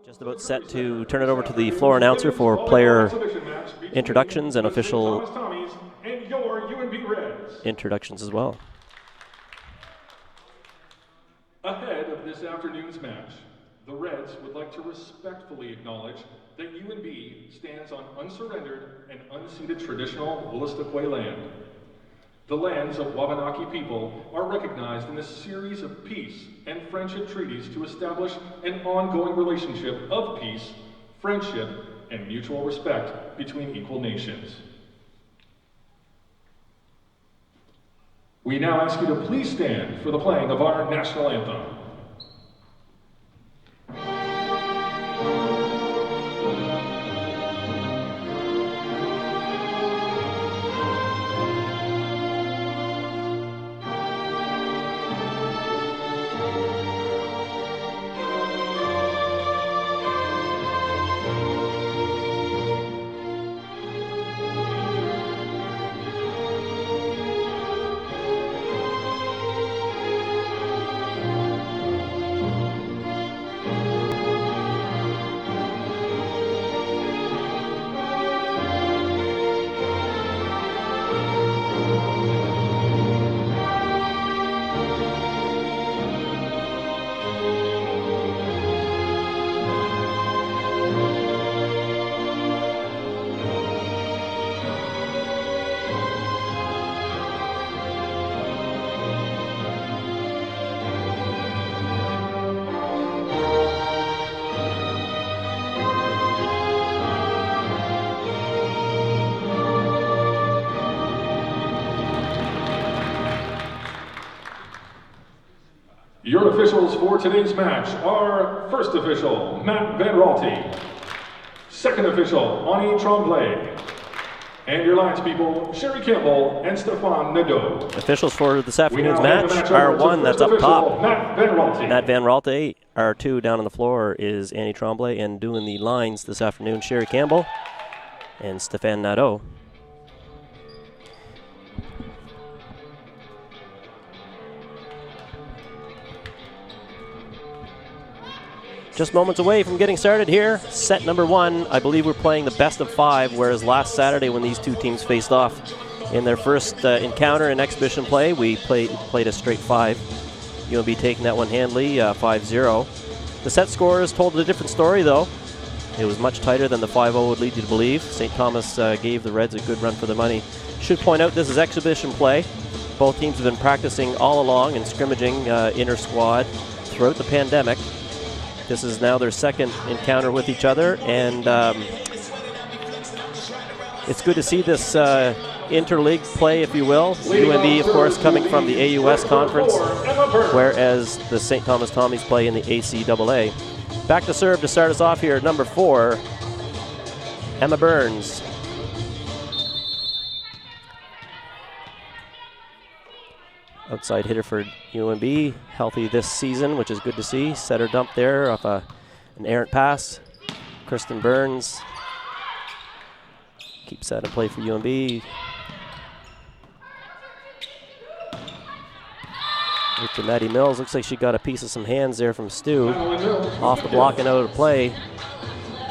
Just about set to turn it over to the floor announcer for player introductions and official and your UNB Reds. Introductions as well. Ahead of this afternoon's match, the Reds would like to respectfully acknowledge that UNB stands on unsurrendered and unceded traditional Wolastoqey land. The lands of Wabanaki people are recognized in a series of peace and friendship treaties to establish an ongoing relationship of peace, friendship, and mutual respect between equal nations. We now ask you to please stand for the playing of our national anthem. Your officials for today's match are first official, Matt Van Raalte, second official, Ani Tremblay, and your lines people, Sherry Campbell and Stefan Nadeau. Officials for this afternoon's match are one that's up top, Matt Van Raalte. Matt Van Raalte. Our two down on the floor is Ani Tremblay, and doing the lines this afternoon, Sherry Campbell and Stefan Nadeau. Just moments away from getting started here. Set number one, I believe we're playing the best of five, whereas last Saturday when these two teams faced off in their first encounter in exhibition play, we played a straight five. UNB taking that one handily, 5-0. The set scores told a different story, though. It was much tighter than the 5-0 would lead you to believe. St. Thomas gave the Reds a good run for the money. Should point out this is exhibition play. Both teams have been practicing all along and scrimmaging inter-squad throughout the pandemic. This is now their second encounter with each other, and it's good to see this interleague play, if you will. UNB, of course, coming from the AUS conference, whereas the St. Thomas Tommies play in the ACAA. Back to serve to start us off here, number 4, Emma Burns. Outside hitter for UNB, healthy this season, which is good to see. Setter dump there off an errant pass. Kristen Burns keeps that in play for UNB. With to Maddie Mills, looks like she got a piece of some hands there from Stu. Off the block and out of play.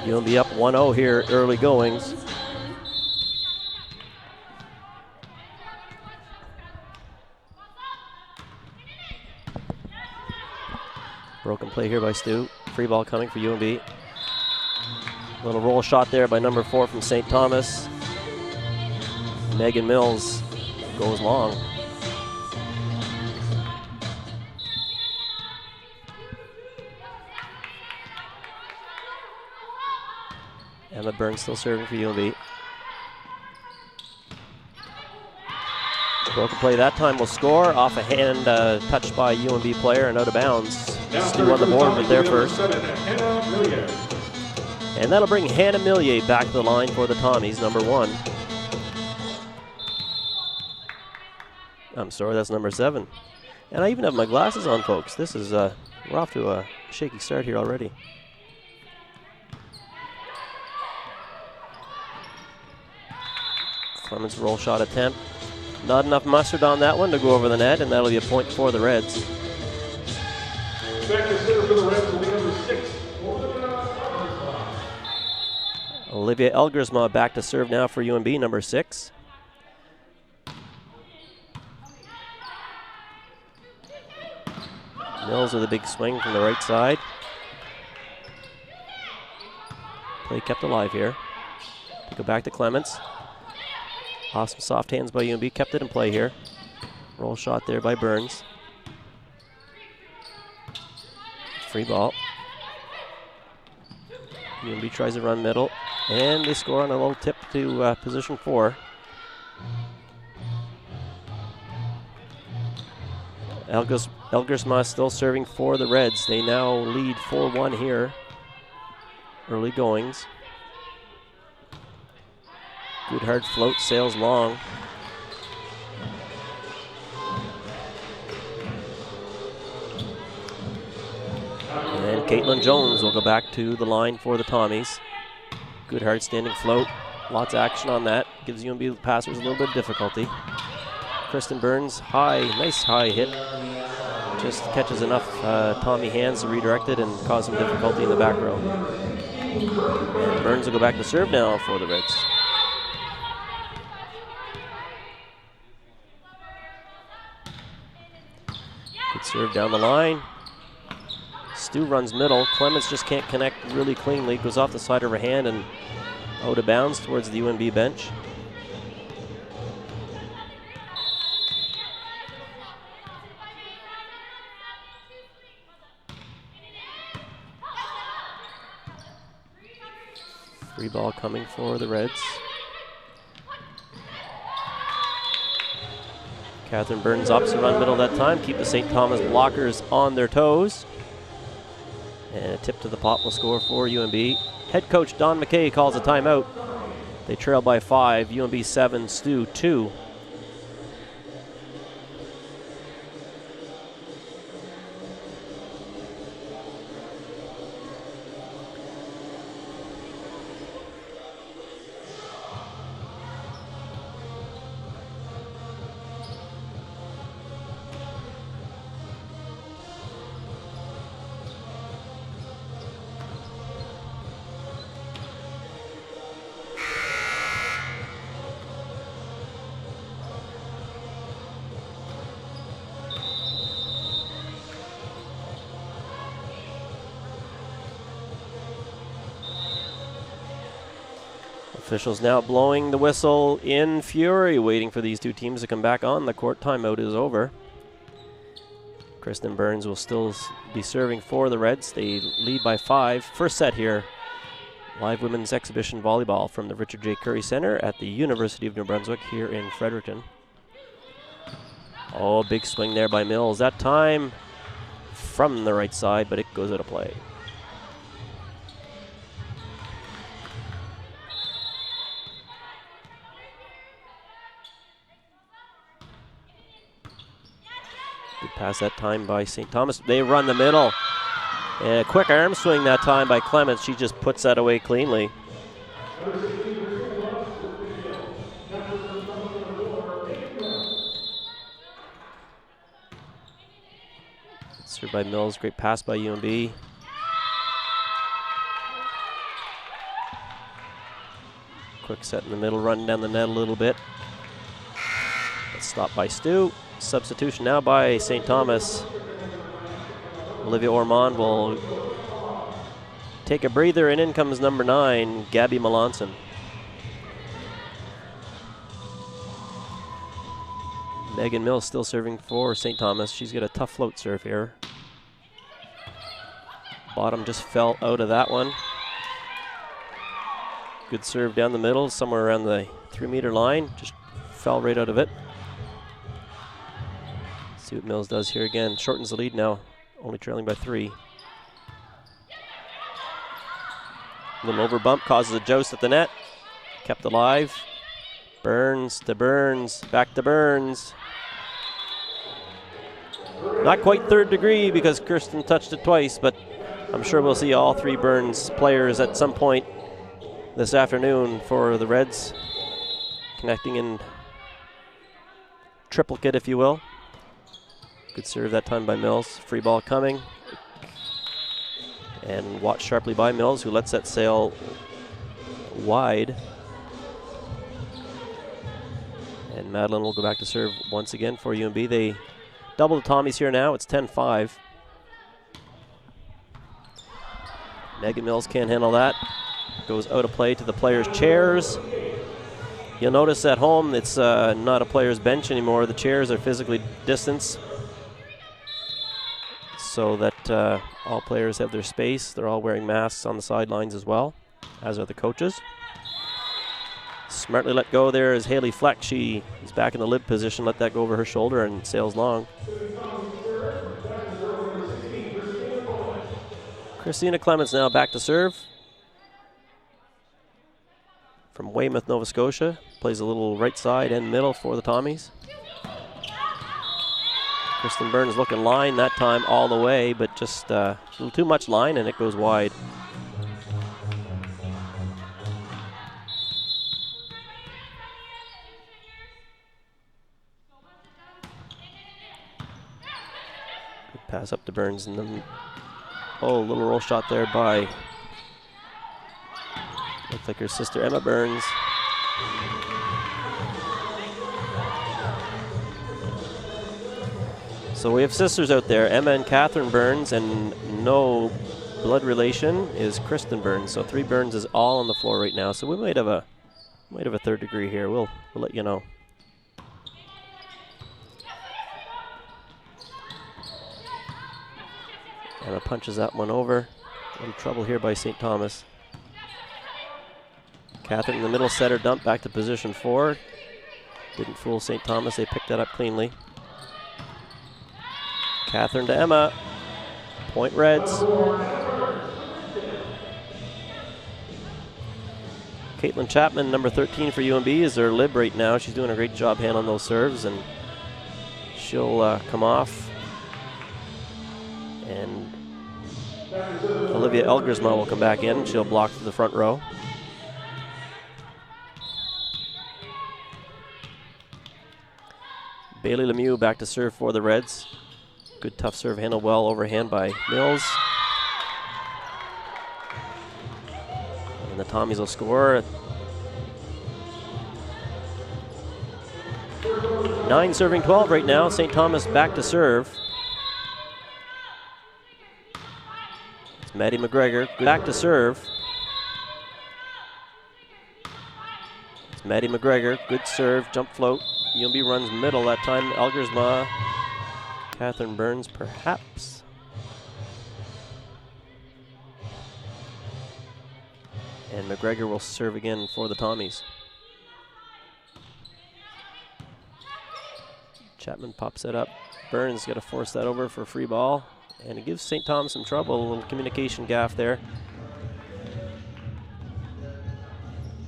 UNB up 1-0 here, early goings. Broken play here by Stu. Free ball coming for UNB. Little roll shot there by number 4 from St. Thomas. Megan Mills goes long. Emma Burns still serving for UNB. Broken play that time will score off a hand touched by a UNB player and out of bounds. Stu on the board, but there first. And that'll bring Hannah Millier back to the line for the Tommies, number 1. I'm sorry, that's number 7. And I even have my glasses on, folks. This is, we're off to a shaky start here already. Clemens' roll shot attempt. Not enough mustard on that one to go over the net, and that'll be a point for the Reds. Back to center for the Reds will be number 6. Olivia Elgersma back to serve now for UNB, number 6. Mills with a big swing from the right side. Play kept alive here. Go back to Clements. Off some soft hands by UNB, kept it in play here. Roll shot there by Burns. Free ball. UNB tries to run middle, and they score on a little tip to position 4. Elgersma still serving for the Reds. They now lead 4-1 here. Early goings. Good hard float, sails long. And Caitlin Jones will go back to the line for the Tommies. Good hard standing float. Lots of action on that. Gives UNB passers a little bit of difficulty. Kristen Burns, nice high hit. Just catches enough Tommy hands to redirect it and cause some difficulty in the back row. And Burns will go back to serve now for the Reds. Good serve down the line. Stu runs middle. Clements just can't connect really cleanly. Goes off the side of her hand and out of bounds towards the UNB bench. Free ball coming for the Reds. Catherine Burns opts to run middle that time. Keep the St. Thomas blockers on their toes. And a tip to the pot will score for UNB. Head coach Don McKay calls a timeout. They trail by 5. UNB 7, Stu 2. Officials now blowing the whistle in fury, waiting for these two teams to come back on. The court timeout is over. Kristen Burns will still be serving for the Reds. They lead by 5. First set here. Live women's exhibition volleyball from the Richard J. Curry Center at the University of New Brunswick here in Fredericton. Oh, big swing there by Mills. That time from the right side, but it goes out of play. Good pass that time by St. Thomas. They run the middle. And a quick arm swing that time by Clements. She just puts that away cleanly. Served by Mills. Great pass by UNB. Quick set in the middle, run down the net a little bit. That's stopped by Stu. Substitution now by St. Thomas. Olivia Ormond will take a breather, and in comes number 9, Gabby Melanson. Megan Mills still serving for St. Thomas. She's got a tough float serve here. Bottom just fell out of that one. Good serve down the middle, somewhere around the 3-meter line. Just fell right out of it. See what Mills does here again. Shortens the lead now, only trailing by 3. A little over bump causes a joust at the net. Kept alive. Burns to Burns, back to Burns. Not quite third degree because Kirsten touched it twice, but I'm sure we'll see all 3 Burns players at some point this afternoon for the Reds. Connecting in triplicate, if you will. Good serve that time by Mills. Free ball coming. And watched sharply by Mills, who lets that sail wide. And Madeline will go back to serve once again for UNB. They double the Tommies here now. It's 10-5. Megan Mills can't handle that. Goes out of play to the players' chairs. You'll notice at home it's not a player's bench anymore. The chairs are physically distanced so that all players have their space. They're all wearing masks on the sidelines as well, as are the coaches. Smartly let go there is Haley Fleck. She is back in the lib position. Let that go over her shoulder and sails long. Christina Clements now back to serve. From Weymouth, Nova Scotia. Plays a little right side and middle for the Tommies. Kristen Burns looking line that time all the way, but just a little too much line and it goes wide. Good pass up to Burns and then, oh, little roll shot there by, looks like her sister Emma Burns. So we have sisters out there, Emma and Catherine Burns, and no blood relation is Kristen Burns. So 3 Burns is all on the floor right now. So we might have a third degree here. We'll let you know. Emma punches that one over. A little trouble here by St. Thomas. Catherine in the middle, set her dump back to position 4. Didn't fool St. Thomas. They picked that up cleanly. Catherine to Emma. Point Reds. Caitlin Chapman, number 13 for UNB, is their lib right now. She's doing a great job handling those serves, and she'll come off. And Olivia Elgersma will come back in. She'll block to the front row. Bailey Lemieux back to serve for the Reds. Good tough serve, handled well overhand by Mills. And the Tommies will score. 9 serving 12 right now. St. Thomas back to serve. It's Maddie McGregor back to serve. It's Maddie McGregor, good serve, jump float. UNB runs middle that time. Elgersma, Catherine Burns perhaps. And McGregor will serve again for the Tommies. Chapman pops it up. Burns got to force that over for a free ball. And it gives St. Thomas some trouble. A little communication gaffe there.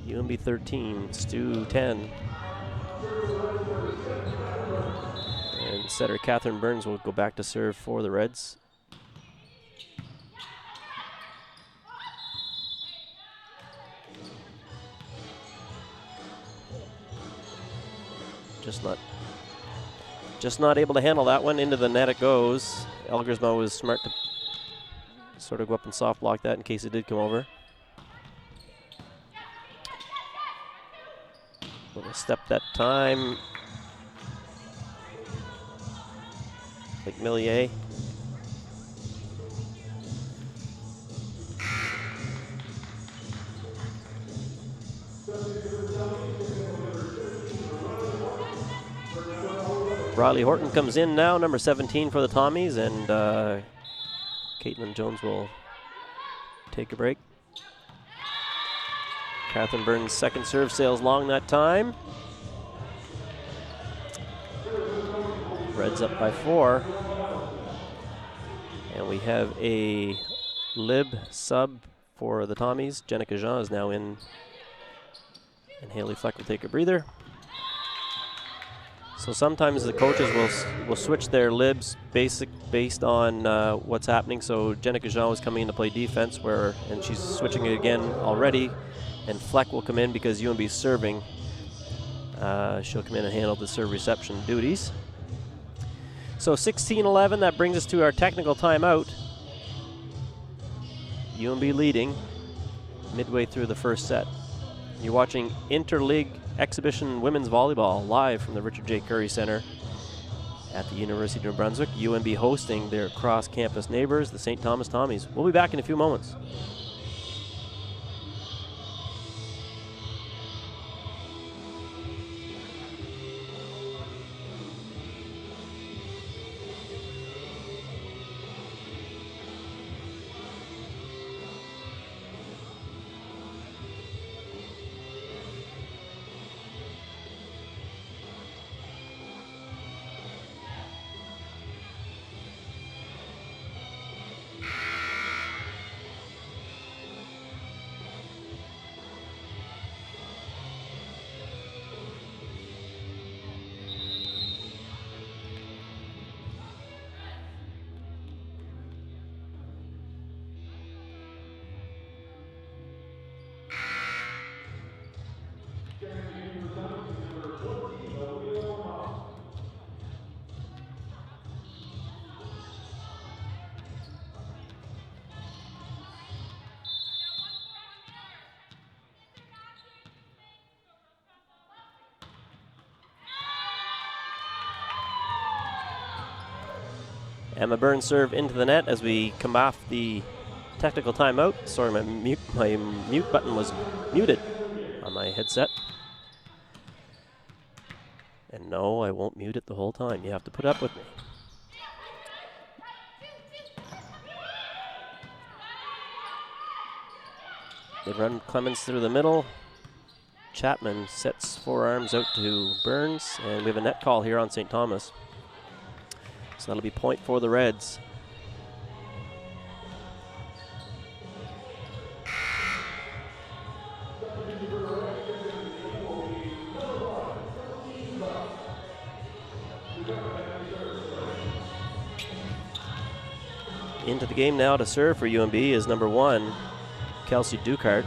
UNB 13, STU 10. And setter Catherine Burns will go back to serve for the Reds. Just not able to handle that one. Into the net it goes. Elgersma was smart to sort of go up and soft block that in case it did come over. Little step that time. Like Millier. Riley Horton comes in now, number 17 for the Tommies, and Caitlin Jones will take a break. Catherine Burns' second serve sails long that time. Reds up by 4. And we have a lib sub for the Tommies. Jenica Jean is now in, and Haley Fleck will take a breather. So sometimes the coaches will switch their libs based on what's happening. So Jenica Jean was coming in to play defense, and she's switching it again already. And Fleck will come in because UNB is serving. She'll come in and handle the serve reception duties. So 16-11, that brings us to our technical timeout. UNB leading midway through the first set. You're watching Interleague Exhibition Women's Volleyball live from the Richard J. Curry Center at the University of New Brunswick. UNB hosting their cross-campus neighbors, the St. Thomas Tommies. We'll be back in a few moments. Emma Burns serve into the net as we come off the technical timeout. Sorry, my mute button was muted on my headset. And no, I won't mute it the whole time. You have to put up with me. They run Clemens through the middle. Chapman sets forearms out to Burns, and we have a net call here on St. Thomas. So that'll be point for the Reds. Into the game now to serve for UNB is number 1, Kelsey Ducart.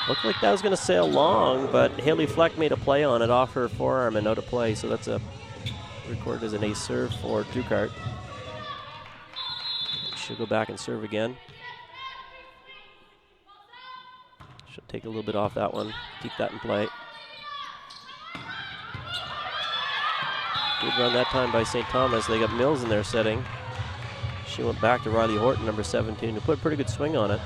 Looked like that was going to sail long, but Haley Fleck made a play on it off her forearm and out of play, so that's recorded as an ace serve for Ducart. She'll go back and serve again. She'll take a little bit off that one, keep that in play. Good run that time by St. Thomas. They got Mills in their setting. She went back to Riley Horton, number 17, who put a pretty good swing on it.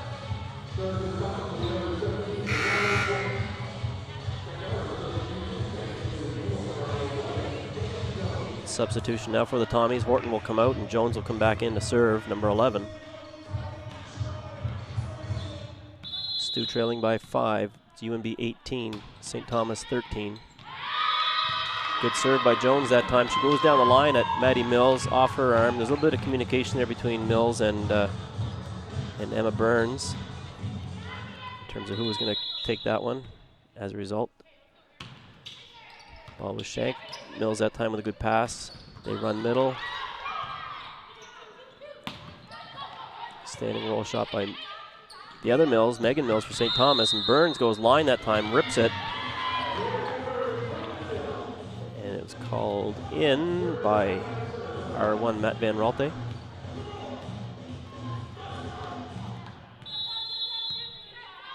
Substitution now for the Tommies. Horton will come out and Jones will come back in to serve, number 11. Stu trailing by 5. It's UNB 18, St. Thomas 13. Good serve by Jones that time. She goes down the line at Maddie Mills off her arm. There's a little bit of communication there between Mills and Emma Burns in terms of who was going to take that one. As a result, ball was shanked. Mills that time with a good pass. They run middle. Standing roll shot by the other Mills, Megan Mills for St. Thomas, and Burns goes line that time, rips it. And it was called in by R1 Matt Van Ralte.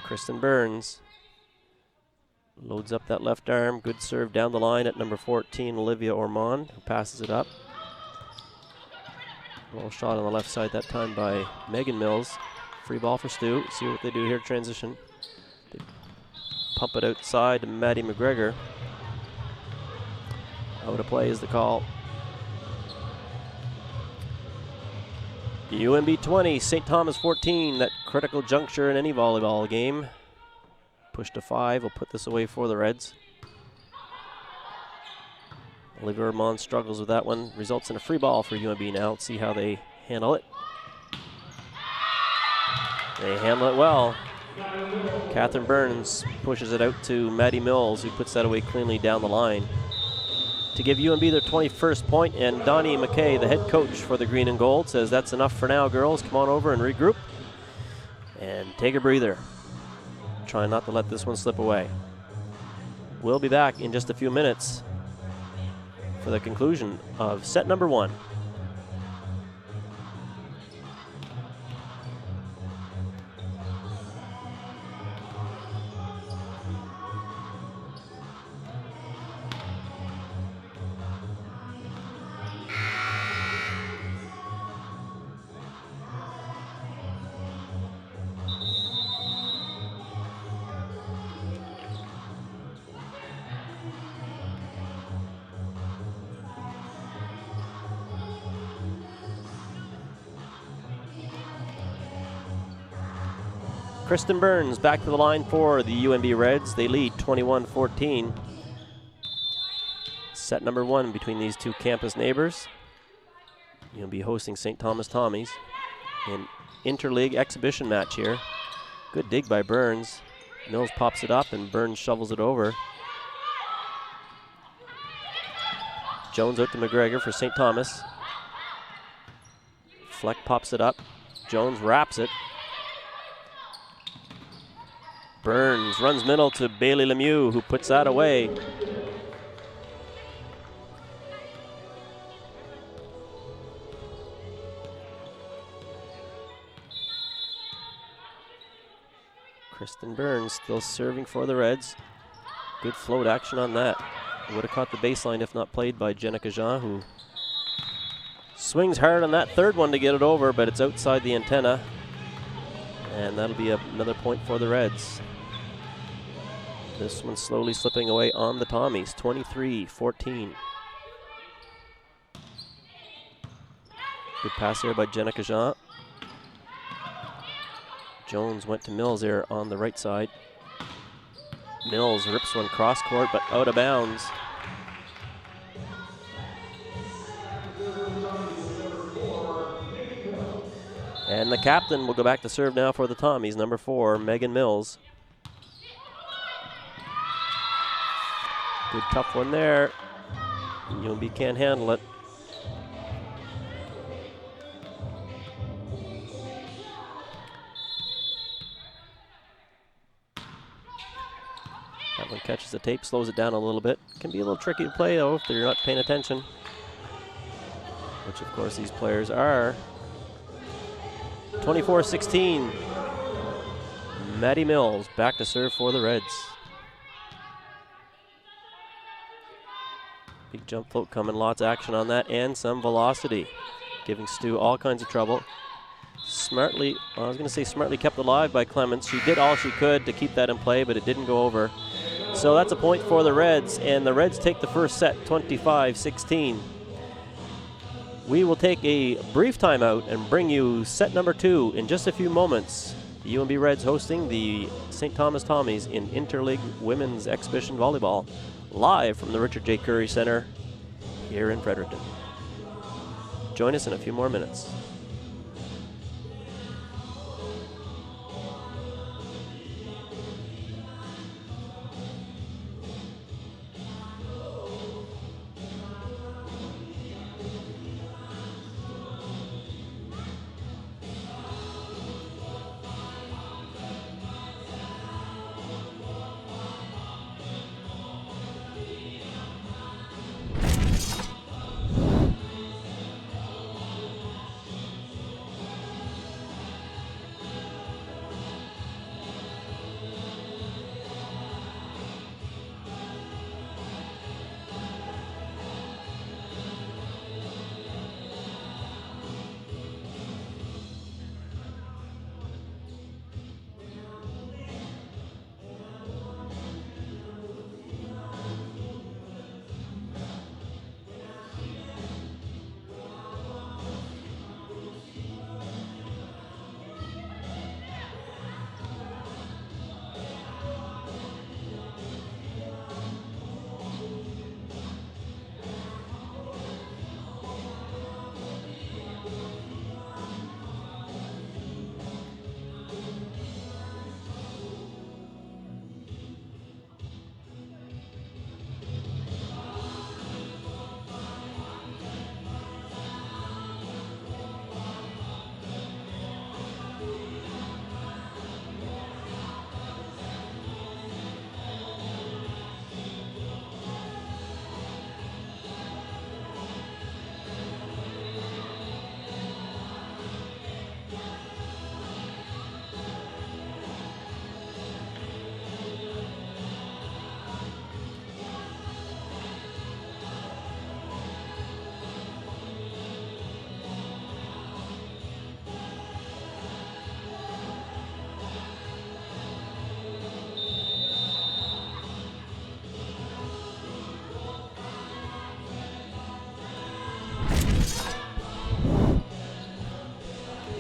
Kristen Burns loads up that left arm. Good serve down the line at number 14, Olivia Ormond, who passes it up. Roll shot on the left side that time by Megan Mills. Free ball for Stu. See what they do here, transition. They pump it outside to Maddie McGregor. Out of play is the call. UNB 20, St. Thomas 14, that critical juncture in any volleyball game. Push to 5, will put this away for the Reds. Olivia Ormond struggles with that one. Results in a free ball for UNB now. Let's see how they handle it. They handle it well. Catherine Burns pushes it out to Maddie Mills, who puts that away cleanly down the line to give UNB their 21st point, and Donnie McKay, the head coach for the green and gold, says that's enough for now, girls. Come on over and regroup and take a breather. Try not to let this one slip away. We'll be back in just a few minutes for the conclusion of set number 1. Kristen Burns back to the line for the UNB Reds. They lead 21-14. Set number 1 between these two campus neighbors. UNB hosting St. Thomas Tommies. An interleague exhibition match here. Good dig by Burns. Mills pops it up and Burns shovels it over. Jones out to McGregor for St. Thomas. Fleck pops it up. Jones wraps it. Burns runs middle to Bailey Lemieux, who puts that away. Kristen Burns still serving for the Reds. Good float action on that. Would have caught the baseline if not played by Jenica Jean, who swings hard on that third one to get it over, but it's outside the antenna. And that'll be another point for the Reds. This one slowly slipping away on the Tommies, 23-14. Good pass there by Jenica Jean. Jones went to Mills there on the right side. Mills rips one cross court, but out of bounds. And the captain will go back to serve now for the Tommies, number 4, Megan Mills. Good tough one there. UNB can't handle it. That one catches the tape, slows it down a little bit. Can be a little tricky to play though if you're not paying attention, which of course these players are. 24-16. Maddie Mills back to serve for the Reds. Big jump float coming, lots of action on that and some velocity, giving Stu all kinds of trouble. Smartly, well, I was going to say smartly kept alive by Clements. She did all she could to keep that in play, but it didn't go over. So that's a point for the Reds, and the Reds take the first set, 25-16. We will take a brief timeout and bring you set number 2 in just a few moments. The UNB Reds hosting the St. Thomas Tommies in Interleague Women's Exhibition Volleyball, live from the Richard J. Curry Center here in Fredericton. Join us in a few more minutes.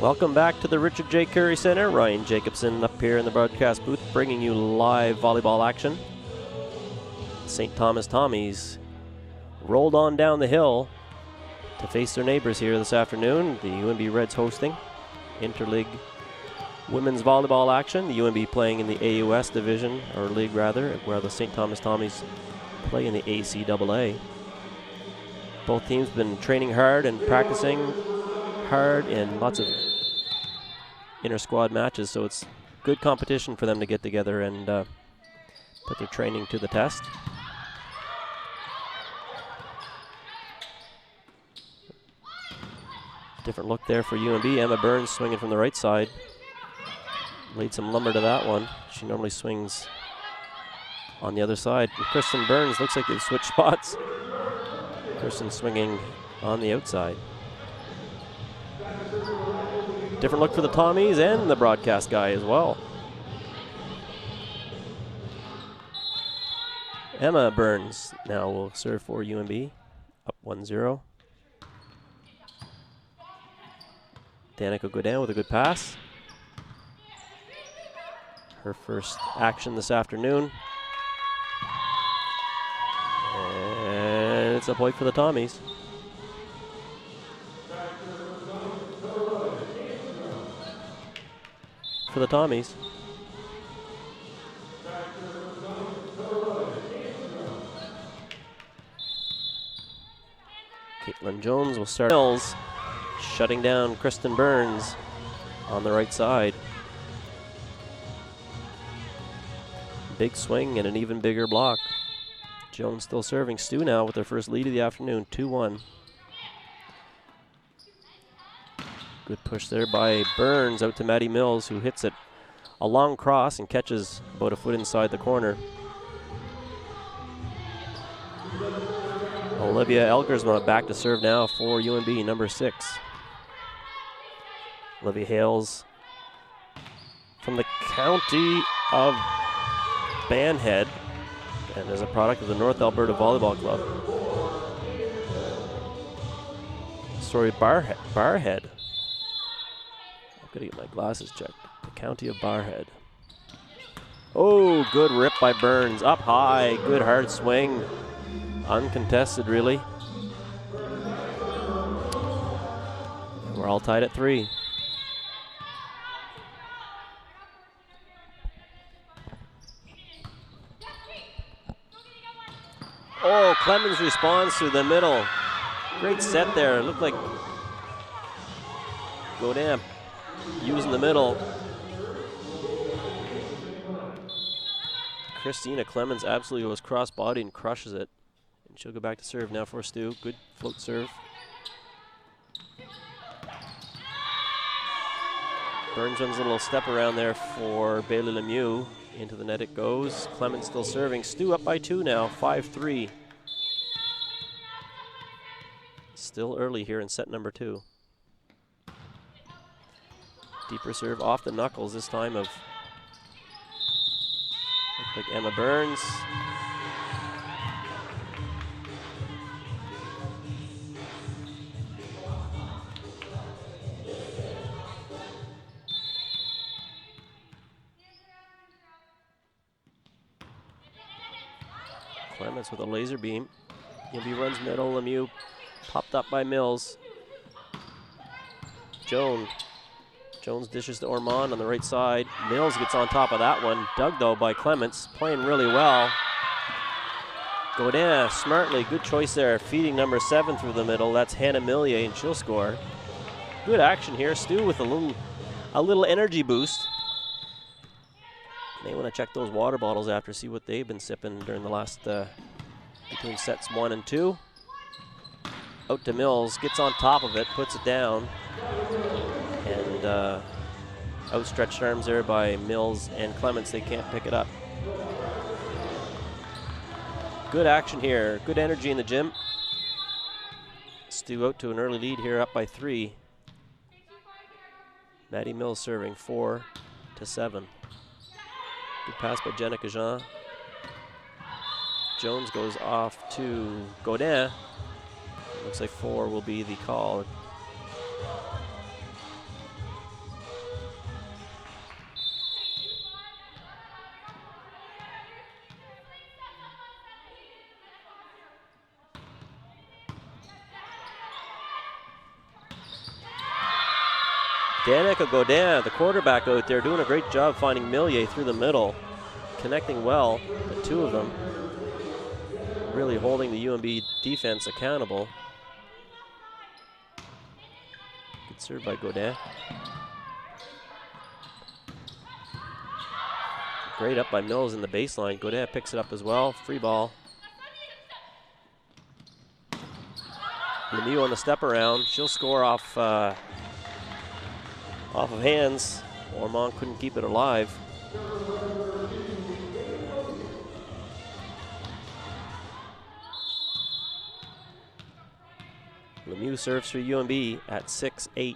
Welcome back to the Richard J. Curry Center. Ryan Jacobson up here in the broadcast booth, bringing you live volleyball action. St. Thomas Tommies rolled on down the hill to face their neighbors here this afternoon. The UNB Reds hosting interleague women's volleyball action. The UNB playing in the AUS division, or league rather, where the St. Thomas Tommies play in the ACAA. Both teams have been training hard and practicing hard in lots of inter-squad matches, so it's good competition for them to get together and put their training to the test. Different look there for UNB. Emma Burns swinging from the right side. Laid some lumber to that one. She normally swings on the other side. And Kristen Burns, looks like they've switched spots. Kristen swinging on the outside. Different look for the Tommies and the broadcast guy as well. Emma Burns now will serve for UNB, up 1-0. Danica Godin with a good pass. Her first action this afternoon. And it's a point for the Tommies. For the Tommies. Caitlin Jones will start. Mills shutting down Kristen Burns on the right side. Big swing and an even bigger block. Jones still serving. Stu now with their first lead of the afternoon, 2-1. Good push there by Burns out to Maddie Mills, who hits it a long cross and catches about a foot inside the corner. Olivia Elgersma back to serve now for UNB, number 6. Olivia Hales from the county of Banhead and is a product of the North Alberta Volleyball Club. Sorry, Barhead. I'm gonna get my glasses checked. The county of Barhead. Oh, good rip by Burns. Up high, good hard swing. Uncontested, really. We're all tied at 3. Oh, Clemens responds to the middle. Great set there. It looked like Godin using the middle. Christina Clemens absolutely goes cross-body and crushes it. And she'll go back to serve now for Stu. Good float serve. Burns runs a little step around there for Bailey Lemieux. Into the net it goes. Clemens still serving. Stu up by 2 now, 5-3. Still early here in set number 2. Deeper serve off the knuckles this time of, looks like Emma Burns. Clements with a laser beam. UNB runs middle. Lemieux popped up by Mills. Jones dishes to Ormond on the right side. Mills gets on top of that one. Dug though by Clements, playing really well. Godin smartly, good choice there, feeding number 7 through the middle. That's Hannah Millier, and she'll score. Good action here. Stu with a little energy boost. May want to check those water bottles after, see what they've been sipping during the last between sets 1 and 2. Out to Mills, gets on top of it, puts it down. And outstretched arms there by Mills and Clements. They can't pick it up. Good action here. Good energy in the gym. Stu out to an early lead here, up by 3. Maddie Mills serving 4-7. Good pass by Jenica Jean. Jones goes off to Godin. Looks like 4 will be the call. Danica Godin, the quarterback out there, doing a great job finding Millier through the middle, connecting well, the two of them, really holding the UNB defense accountable. Good serve by Godin. Great up by Mills in the baseline. Godin picks it up as well. Free ball. Lemieux on the step around. She'll score off of hands. Ormond couldn't keep it alive. Lemieux serves for UNB at 6-8.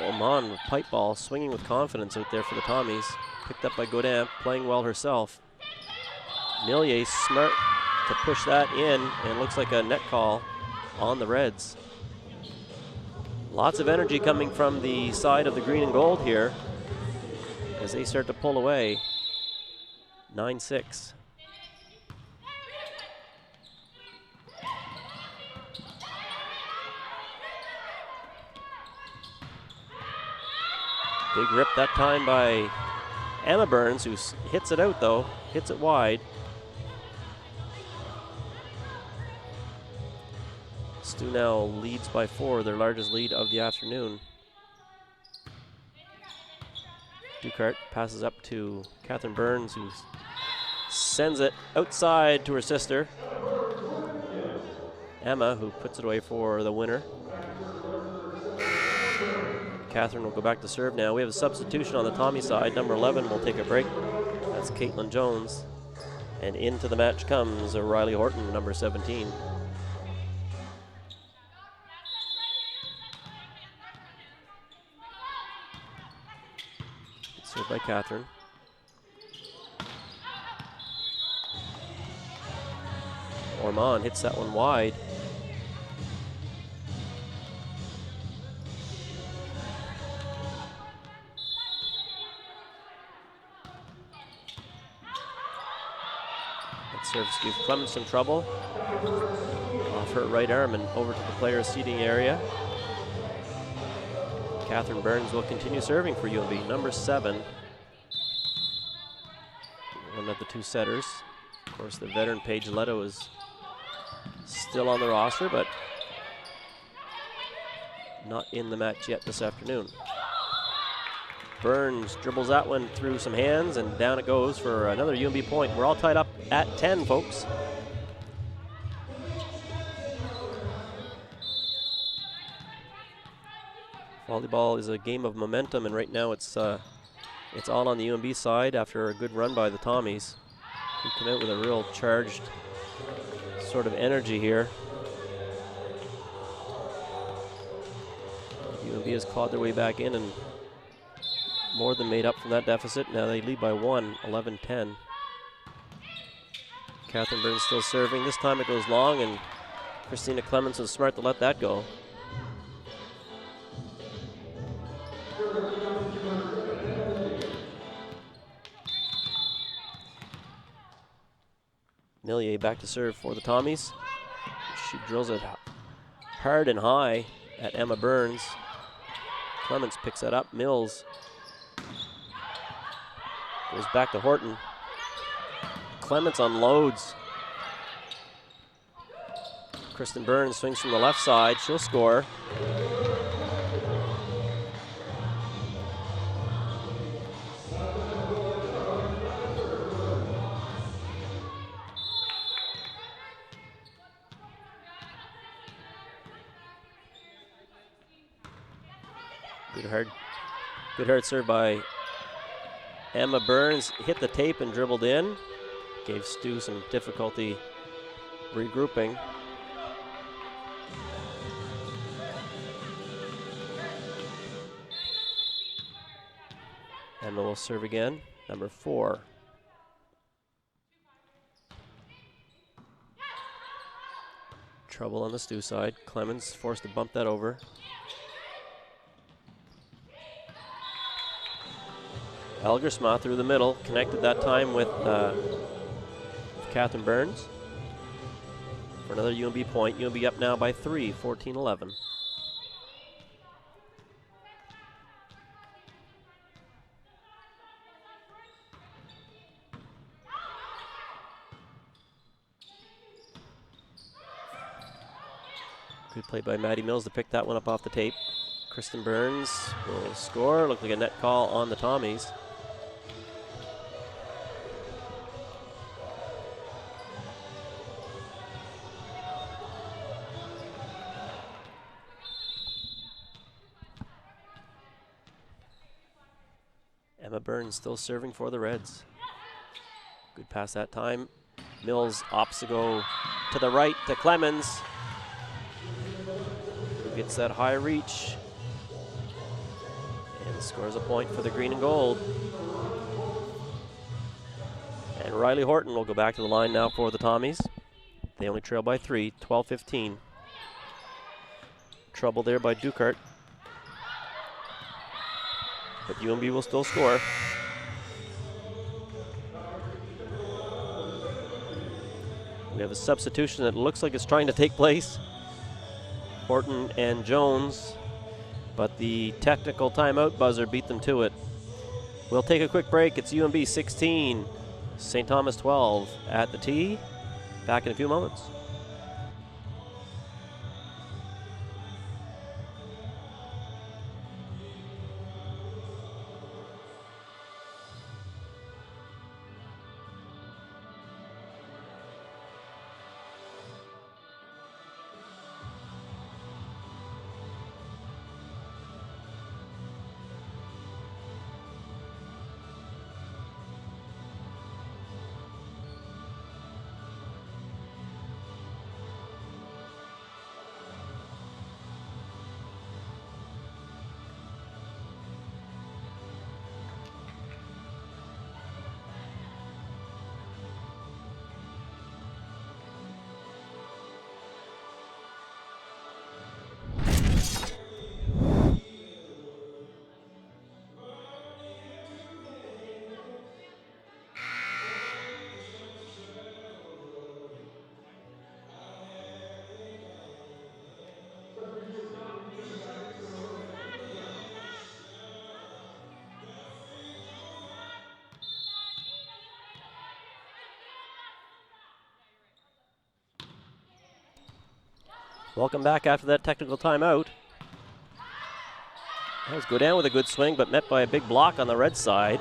Ormond with pipe ball, swinging with confidence out there for the Tommies. Picked up by Godin, playing well herself. Millier smart to push that in, and looks like a net call on the Reds. Lots of energy coming from the side of the green and gold here as they start to pull away. 9-6. Big rip that time by Emma Burns, who hits it out though, hits it wide. STU now leads by 4, their largest lead of the afternoon. Ducart passes up to Catherine Burns, who sends it outside to her sister, Emma, who puts it away for the winner. Catherine will go back to serve now. We have a substitution on the Tommy side. Number 11 will take a break. That's Caitlin Jones. And into the match comes Riley Horton, number 17. Served by Catherine. Ormond hits that one wide. Service gives Clemens some trouble. Off her right arm and over to the players' seating area. Catherine Burns will continue serving for UNB. Number 7. One of the two setters. Of course, the veteran Paige Leto is still on the roster, but not in the match yet this afternoon. Burns dribbles that one through some hands, and down it goes for another UNB point. We're all tied up at 10, folks. Volleyball is a game of momentum, and right now it's all on the UNB side after a good run by the Tommies, who come out with a real charged sort of energy here. UNB has clawed their way back in and more than made up from that deficit. Now they lead by 1, 11-10. Catherine Burns still serving. This time it goes long, and Christina Clemens was smart to let that go. Millier back to serve for the Tommies. She drills it hard and high at Emma Burns. Clemens picks that up. Mills goes back to Horton. Clements unloads. Kristen Burns swings from the left side. She'll score. Good hard serve by Emma Burns. Hit the tape and dribbled in. Gave STU some difficulty regrouping. Emma will serve again. Number 4. Trouble on the STU side. Clemens forced to bump that over. Elgersma through the middle, connected that time with Catherine Burns. for another UNB point. UNB up now by 3, 14-11. Good play by Maddie Mills to pick that one up off the tape. Kristen Burns will score. Looked like a net call on the Tommies. Emma Burns still serving for the Reds. Good pass that time. Mills opts to go to the right to Clemens. Who gets that high reach and scores a point for the green and gold. And Riley Horton will go back to the line now for the Tommies. They only trail by 3, 12-15. Trouble there by Ducart. But UNB will still score. We have a substitution that looks like it's trying to take place. Horton and Jones, but the technical timeout buzzer beat them to it. We'll take a quick break. It's UNB 16, St. Thomas 12 at the tee. Back in a few moments. Welcome back after that technical timeout. That was go down with a good swing, but met by a big block on the red side.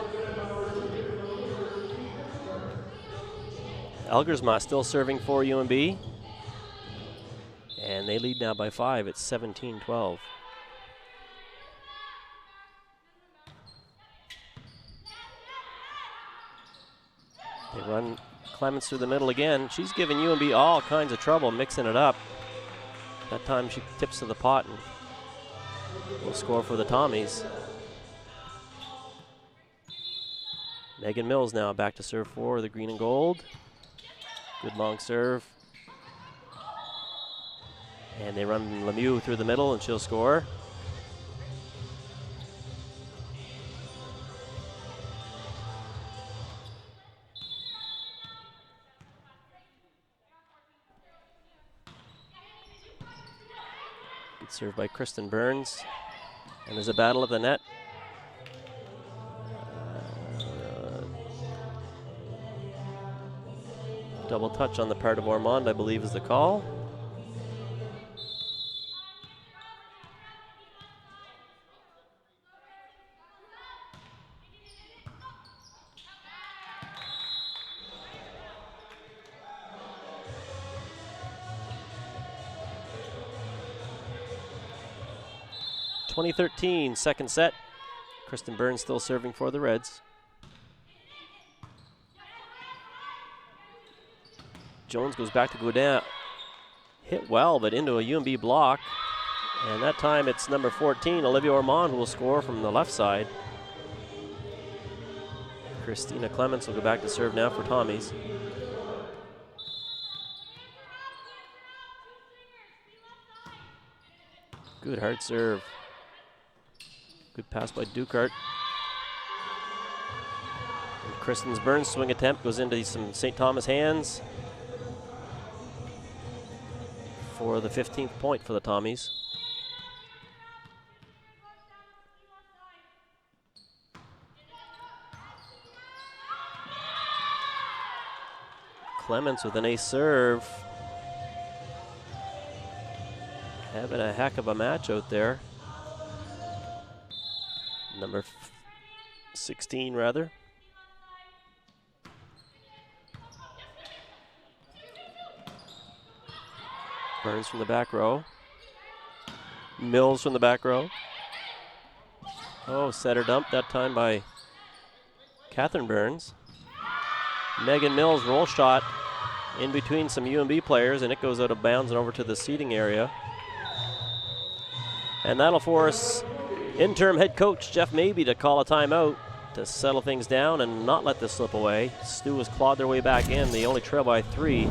Elgersma still serving for UNB. And they lead now by 5. It's 17-12. They run Clemens through the middle again. She's giving UNB all kinds of trouble mixing it up. That time she tips to the pot and will score for the Tommies. Megan Mills now back to serve for the green and gold. Good long serve. And they run Lemieux through the middle and she'll score. Good serve by Kristen Burns. And there's a battle of the net. Double touch on the part of Ormond, I believe, is the call. (2013) second set. Kristen Burns still serving for the Reds. Jones goes back to go down. Hit well, but into a UNB block. And that time it's number 14, Olivia Ormond, who will score from the left side. Christina Clements will go back to serve now for Tommies. Good hard serve. Good pass by Ducart. And Kristen Burns' swing attempt goes into some St. Thomas hands. for the 15th point for the Tommies. Clements with an ace serve. Having a heck of a match out there. Number 16, rather. Burns from the back row. Mills from the back row. Oh, setter dump that time by Catherine Burns. Megan Mills roll shot in between some UNB players, and it goes out of bounds and over to the seating area. And that'll force interim head coach Jeff Mabey to call a timeout to settle things down and not let this slip away. STU has clawed their way back in. They only trail by 3.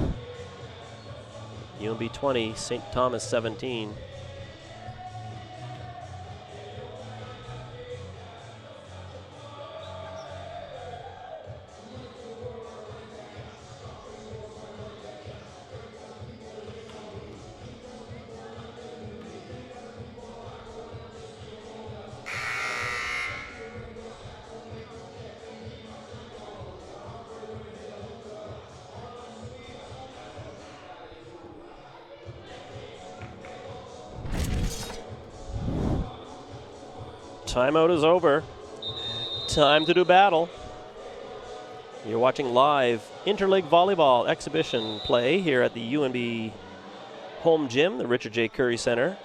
UNB 20, St. Thomas 17. Timeout is over. Time to do battle. You're watching live interleague volleyball exhibition play here at the UNB home gym, the Richard J. Curry Center,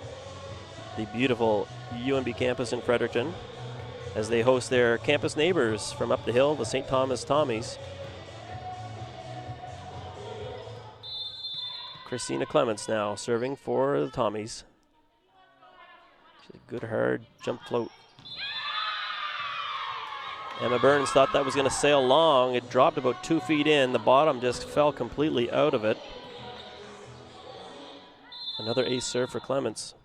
the beautiful UNB campus in Fredericton, as they host their campus neighbors from up the hill, the St. Thomas Tommies. Christina Clements now serving for the Tommies. She's a good hard jump float. Emma Burns thought that was going to sail long. It dropped about 2 feet in. The bottom just fell completely out of it. Another ace serve for Clements.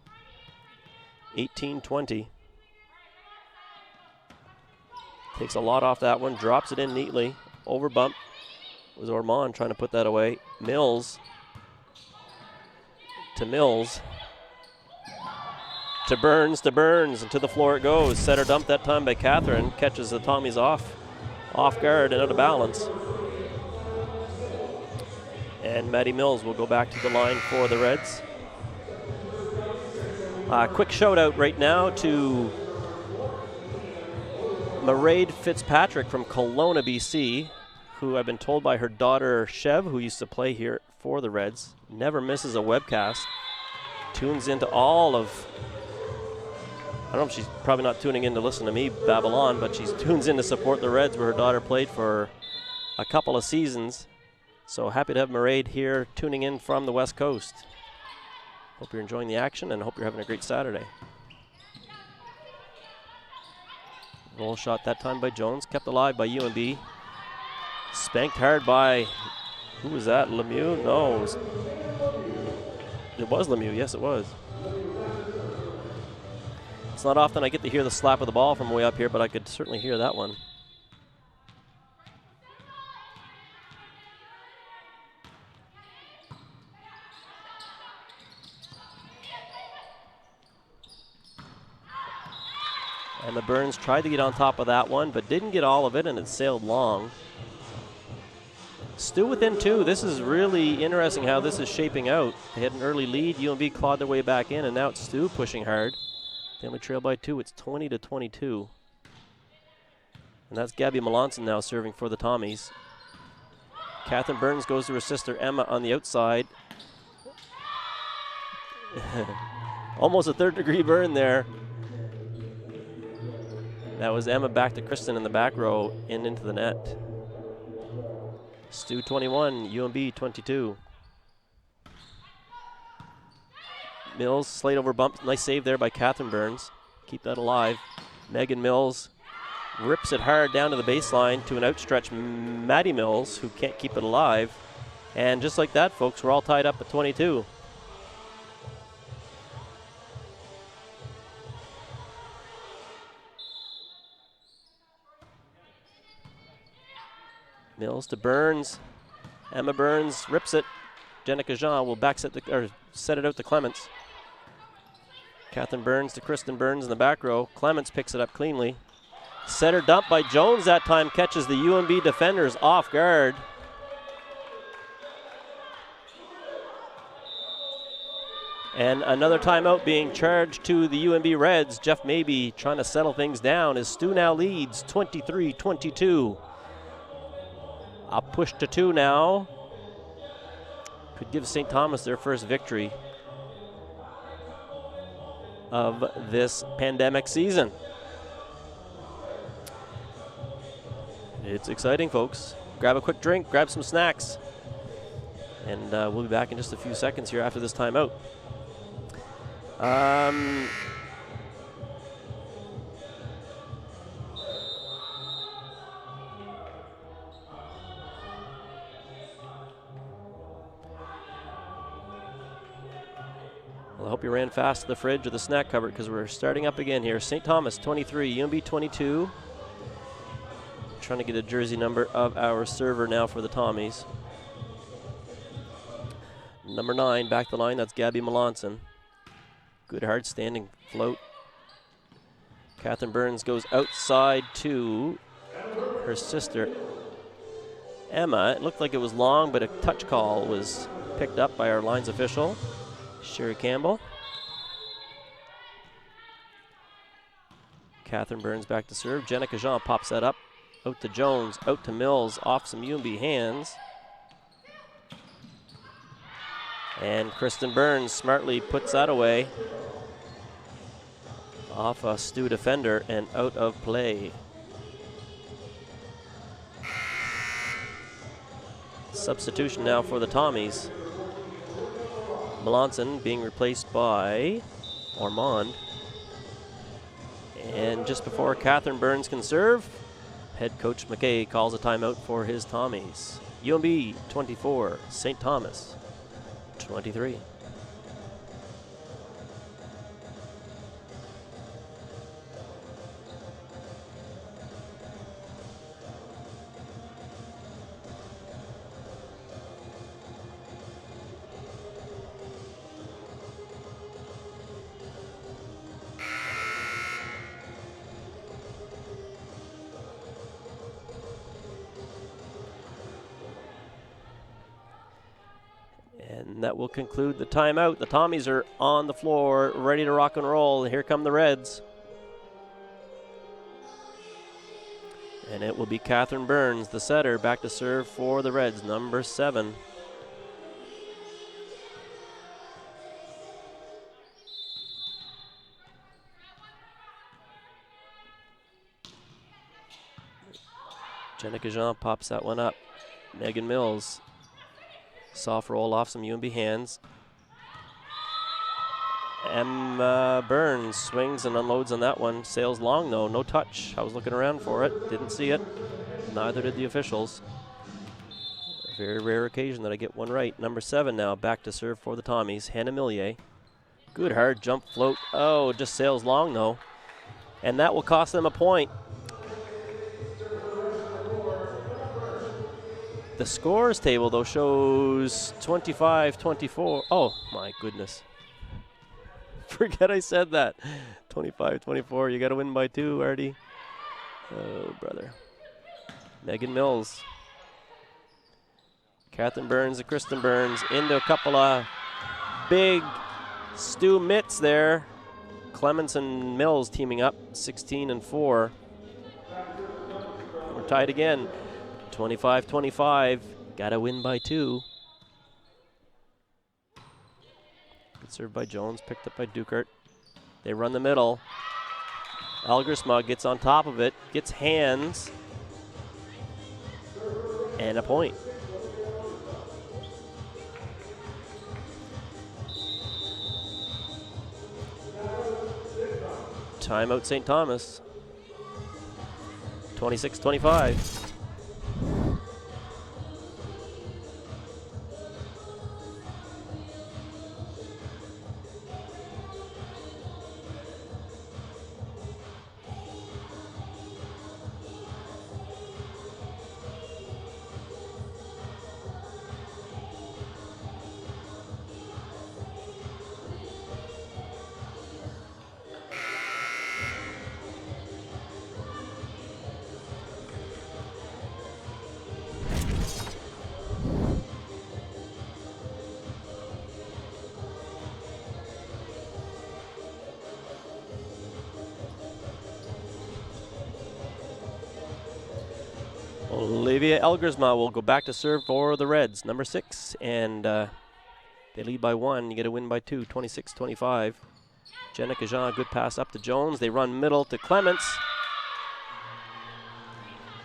18-20. Takes a lot off that one, drops it in neatly. Over bump was Ormond trying to put that away. Mills to Mills. To Burns, and to the floor it goes. Setter dump that time by Catherine. Catches the Tommies off guard and out of balance. And Maddie Mills will go back to the line for the Reds. Quick shout out right now to Mairead Fitzpatrick from Kelowna, BC, who I've been told by her daughter Chev, who used to play here for the Reds, never misses a webcast. Tunes into all of, I don't know if she's probably not tuning in to listen to me babble on, but she tunes in to support the Reds where her daughter played for a couple of seasons. So happy to have Mairead here tuning in from the West Coast. Hope you're enjoying the action and hope you're having a great Saturday. Roll shot that time by Jones, kept alive by UNB. Spanked hard by, who was that, Lemieux? No, it was Lemieux, yes it was. It's not often I get to hear the slap of the ball from way up here, but I could certainly hear that one. And the Burns tried to get on top of that one, but didn't get all of it, and it sailed long. STU within 2. This is really interesting how this is shaping out. They had an early lead. UNB clawed their way back in, and now it's STU pushing hard. They only trail by 2. It's 20-22. And that's Gabby Melanson now serving for the Tommies. Catherine Burns goes to her sister Emma on the outside. Almost a third-degree burn there. That was Emma back to Kristen in the back row and into the net. STU 21, UNB 22. Mills, slate over bump. Nice save there by Catherine Burns. Keep that alive. Megan Mills rips it hard down to the baseline to an outstretched Maddie Mills, who can't keep it alive. And just like that, folks, we're all tied up at 22. Mills to Burns. Emma Burns rips it. Jenica Jean will set it out to Clements. Catherine Burns to Kristen Burns in the back row. Clements picks it up cleanly. Center dump by Jones that time, catches the UNB defenders off guard. And another timeout being charged to the UNB Reds. Jeff Mabey trying to settle things down as Stu now leads 23-22. A push to 2 now. Could give St. Thomas their first victory of this pandemic season. It's exciting, folks. Grab a quick drink, grab some snacks, and we'll be back in just a few seconds here after this timeout. Well, I hope you ran fast to the fridge or the snack cupboard because we're starting up again here. St. Thomas 23, UNB 22. Trying to get a jersey number of our server now for the Tommies. Number 9, back the line, that's Gabby Melanson. Good hard standing float. Catherine Burns goes outside to her sister, Emma. It looked like it was long, but a touch call was picked up by our lines official, Sherry Campbell. Catherine Burns back to serve. Jenica Jean pops that up. Out to Jones, out to Mills, off some UNB hands. And Kristen Burns smartly puts that away. Off a Stu defender and out of play. Substitution now for the Tommies. Melanson being replaced by Ormond. And just before Catherine Burns can serve, head coach McKay calls a timeout for his Tommies. UNB 24, St. Thomas 23. And that will conclude the timeout. The Tommies are on the floor, ready to rock and roll. Here come the Reds. And it will be Catherine Burns, the setter, back to serve for the Reds, number 7. Jenica Jean pops that one up. Megan Mills. Soft roll off some UNB hands. Emma Burns swings and unloads on that one. Sails long though, no touch. I was looking around for it, didn't see it. Neither did the officials. A very rare occasion that I get one right. Number 7 now, back to serve for the Tommies, Hannah Millier. Good hard jump float. Oh, just sails long though. And that will cost them a point. The scores table, though, shows 25-24. Oh, my goodness. Forget I said that. 25-24. You got to win by 2, Artie. Oh, brother. Megan Mills. Catherine Burns and Kristen Burns into a couple of big Stu mitts there. Clements and Mills teaming up, 16-4. We're tied again. 25-25, gotta win by 2. Good serve by Jones, picked up by Dukert. They run the middle. Algersma gets on top of it, gets hands, and a point. Timeout St. Thomas. 26-25. Olivia Elgersma will go back to serve for the Reds, number 6, and they lead by 1. You get a win by 2, 26-25. Jenica Jean, good pass up to Jones. They run middle to Clements.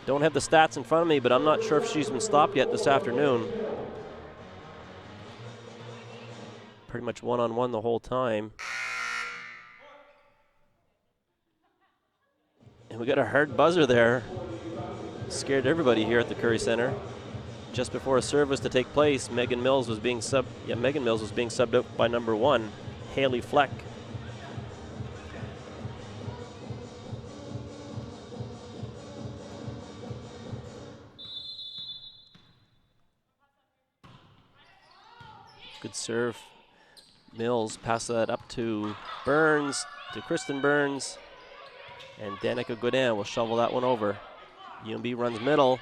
Don't have the stats in front of me, but I'm not sure if she's been stopped yet this afternoon. Pretty much one-on-one the whole time. And we got a hard buzzer there. Scared everybody here at the Curry Center. Just before a serve was to take place, Megan Mills was being subbed out by number 1, Haley Fleck. Good serve. Mills passes that up to Burns, to Kristen Burns. And Danica Godin will shovel that one over. UNB runs middle.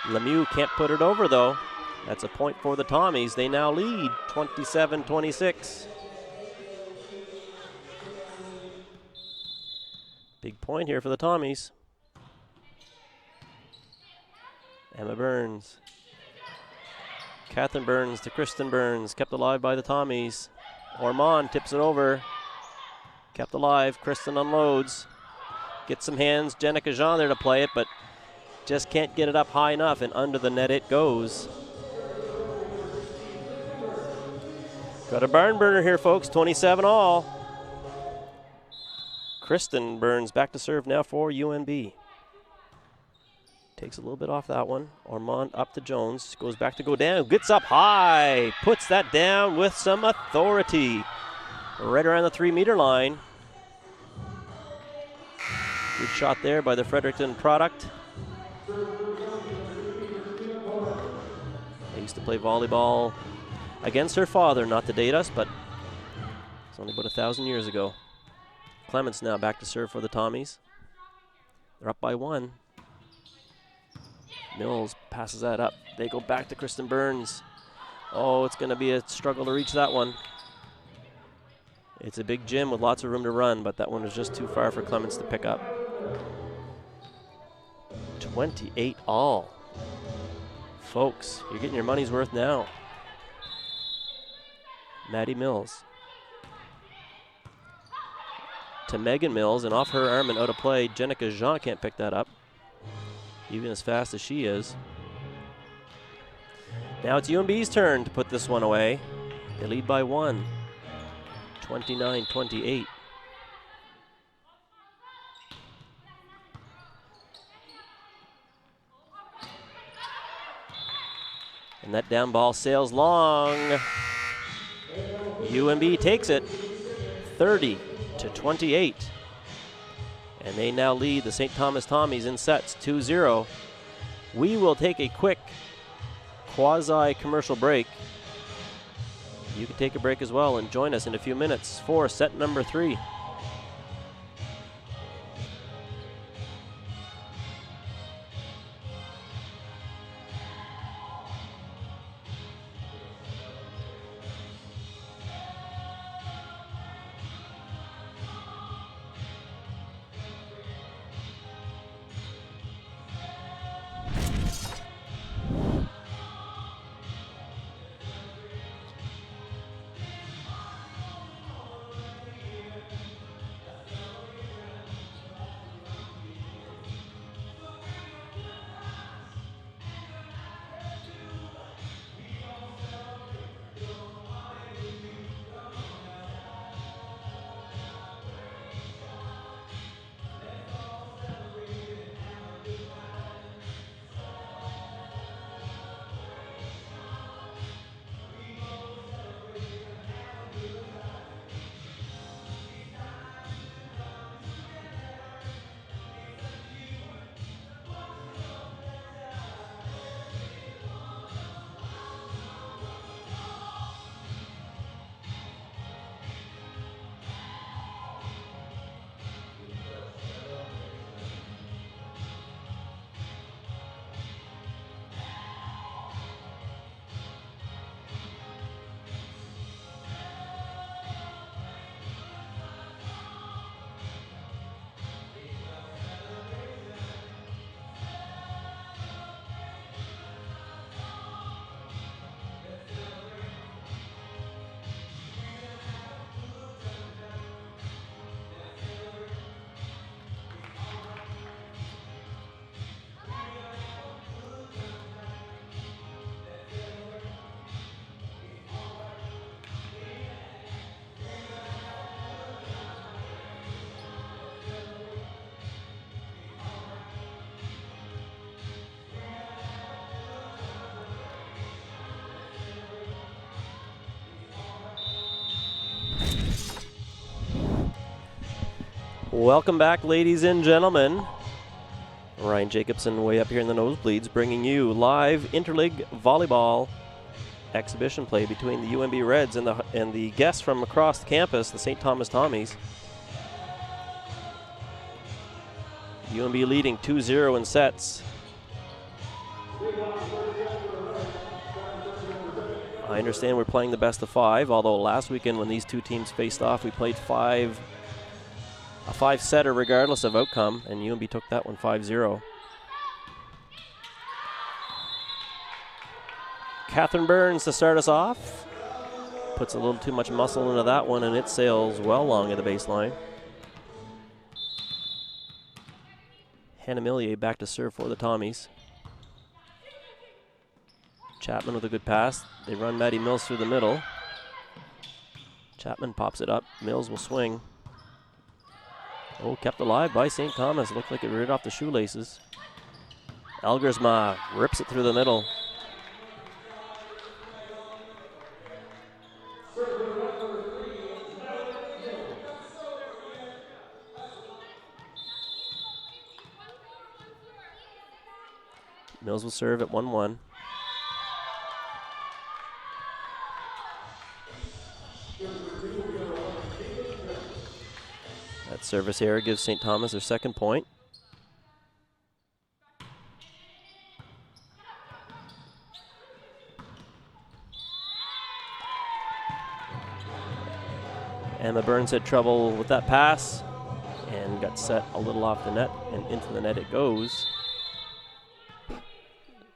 Lemieux can't put it over though. That's a point for the Tommies. They now lead 27-26. Big point here for the Tommies. Emma Burns. Catherine Burns to Kristen Burns. Kept alive by the Tommies. Ormond tips it over. Kept alive. Kristen unloads. Gets some hands. Jenica Jean there to play it, but just can't get it up high enough, and under the net it goes. Got a barn burner here, folks. 27 all. Kristen Burns back to serve now for UNB. Takes a little bit off that one. Ormond up to Jones. Goes back to Godin. Gets up high. Puts that down with some authority. Right around the 3-meter line. Good shot there by the Fredericton product. I used to play volleyball against her father, not to date us, but it's only about 1,000 years ago. Clements now back to serve for the Tommies. They're up by 1. Mills passes that up. They go back to Kristen Burns. Oh, it's going to be a struggle to reach that one. It's a big gym with lots of room to run, but that one was just too far for Clements to pick up. 28 all. Folks, you're getting your money's worth now. Maddie Mills. To Megan Mills, and off her arm and out of play. Jenica Jean can't pick that up, even as fast as she is. Now it's UNB's turn to put this one away. They lead by 1, 29-28. And that down ball sails long. UNB takes it 30-28. And they now lead the St. Thomas Tommies in sets 2-0. We will take a quick quasi-commercial break. You can take a break as well and join us in a few minutes for set number 3. Welcome back, ladies and gentlemen. Ryan Jacobson way up here in the nosebleeds, bringing you live interleague volleyball exhibition play between the UNB Reds and the guests from across the campus, the St. Thomas Tommies. UNB leading 2-0 in sets. I understand we're playing the best of 5, although last weekend when these two teams faced off, we played a 5-setter regardless of outcome, and UNB took that one 5-0. Catherine Burns to start us off. Puts a little too much muscle into that one, and it sails well long of the baseline. Hannah Millier back to serve for the Tommies. Chapman with a good pass. They run Maddie Mills through the middle. Chapman pops it up. Mills will swing. Oh, kept alive by St. Thomas. Looked like it rid off the shoelaces. Elgersma rips it through the middle. Mills will serve at 1-1. That service error gives St. Thomas their second point. Emma Burns had trouble with that pass and got set a little off the net, and into the net it goes.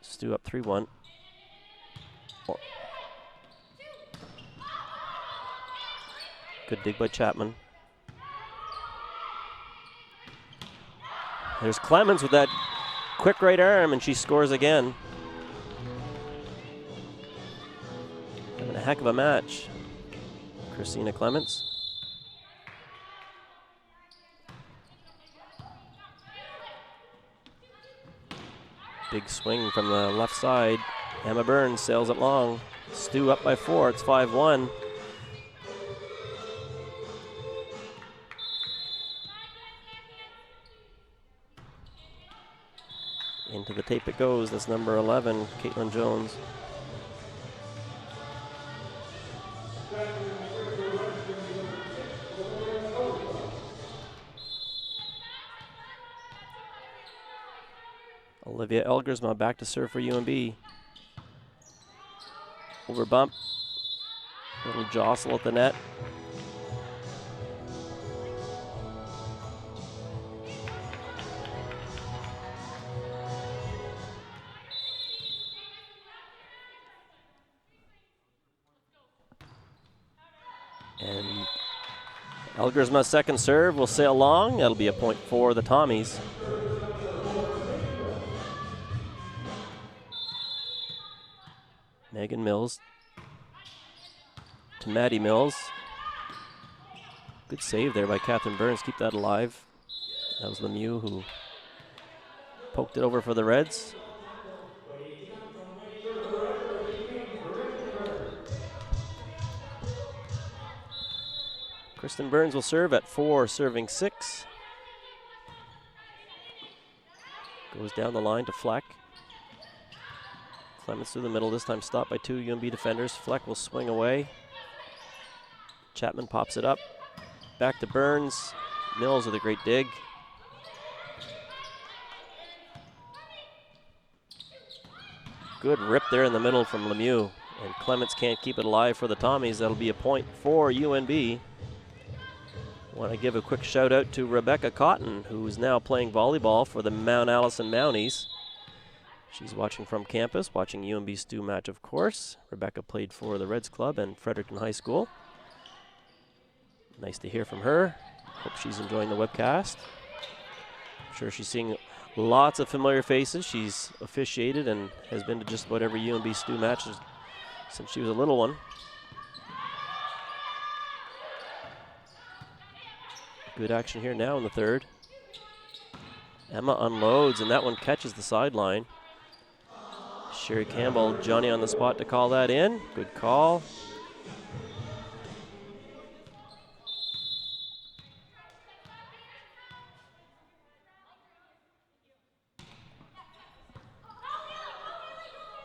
STU up 3-1. Good dig by Chapman. There's Clemens with that quick right arm, and she scores again. Having a heck of a match. Christina Clemens. Big swing from the left side. Emma Burns sails it long. STU up by 4. It's 5-1. Into the tape it goes. That's number 11, Caitlin Jones. Olivia Elgersma back to serve for UNB. Over bump. Little jostle at the net. And Elgersma's second serve will sail long. That'll be a point for the Tommies. Megan Mills to Maddie Mills. Good save there by Catherine Burns. Keep that alive. That was Lemieux who poked it over for the Reds. Kristen Burns will serve at 4, serving 6. Goes down the line to Fleck. Clemens through the middle, this time stopped by 2 UNB defenders. Fleck will swing away. Chapman pops it up. Back to Burns. Mills with a great dig. Good rip there in the middle from Lemieux. And Clements can't keep it alive for the Tommies. That'll be a point for UNB. Want to give a quick shout out to Rebecca Cotton, who is now playing volleyball for the Mount Allison Mounties. She's watching from campus, watching UNB STU match, of course. Rebecca played for the Reds Club and Fredericton High School. Nice to hear from her. Hope she's enjoying the webcast. I'm sure she's seeing lots of familiar faces. She's officiated and has been to just about every UNB STU match since she was a little one. Good action here now in the third. Emma unloads, and that one catches the sideline. Sherry Campbell, Johnny on the spot to call that in. Good call.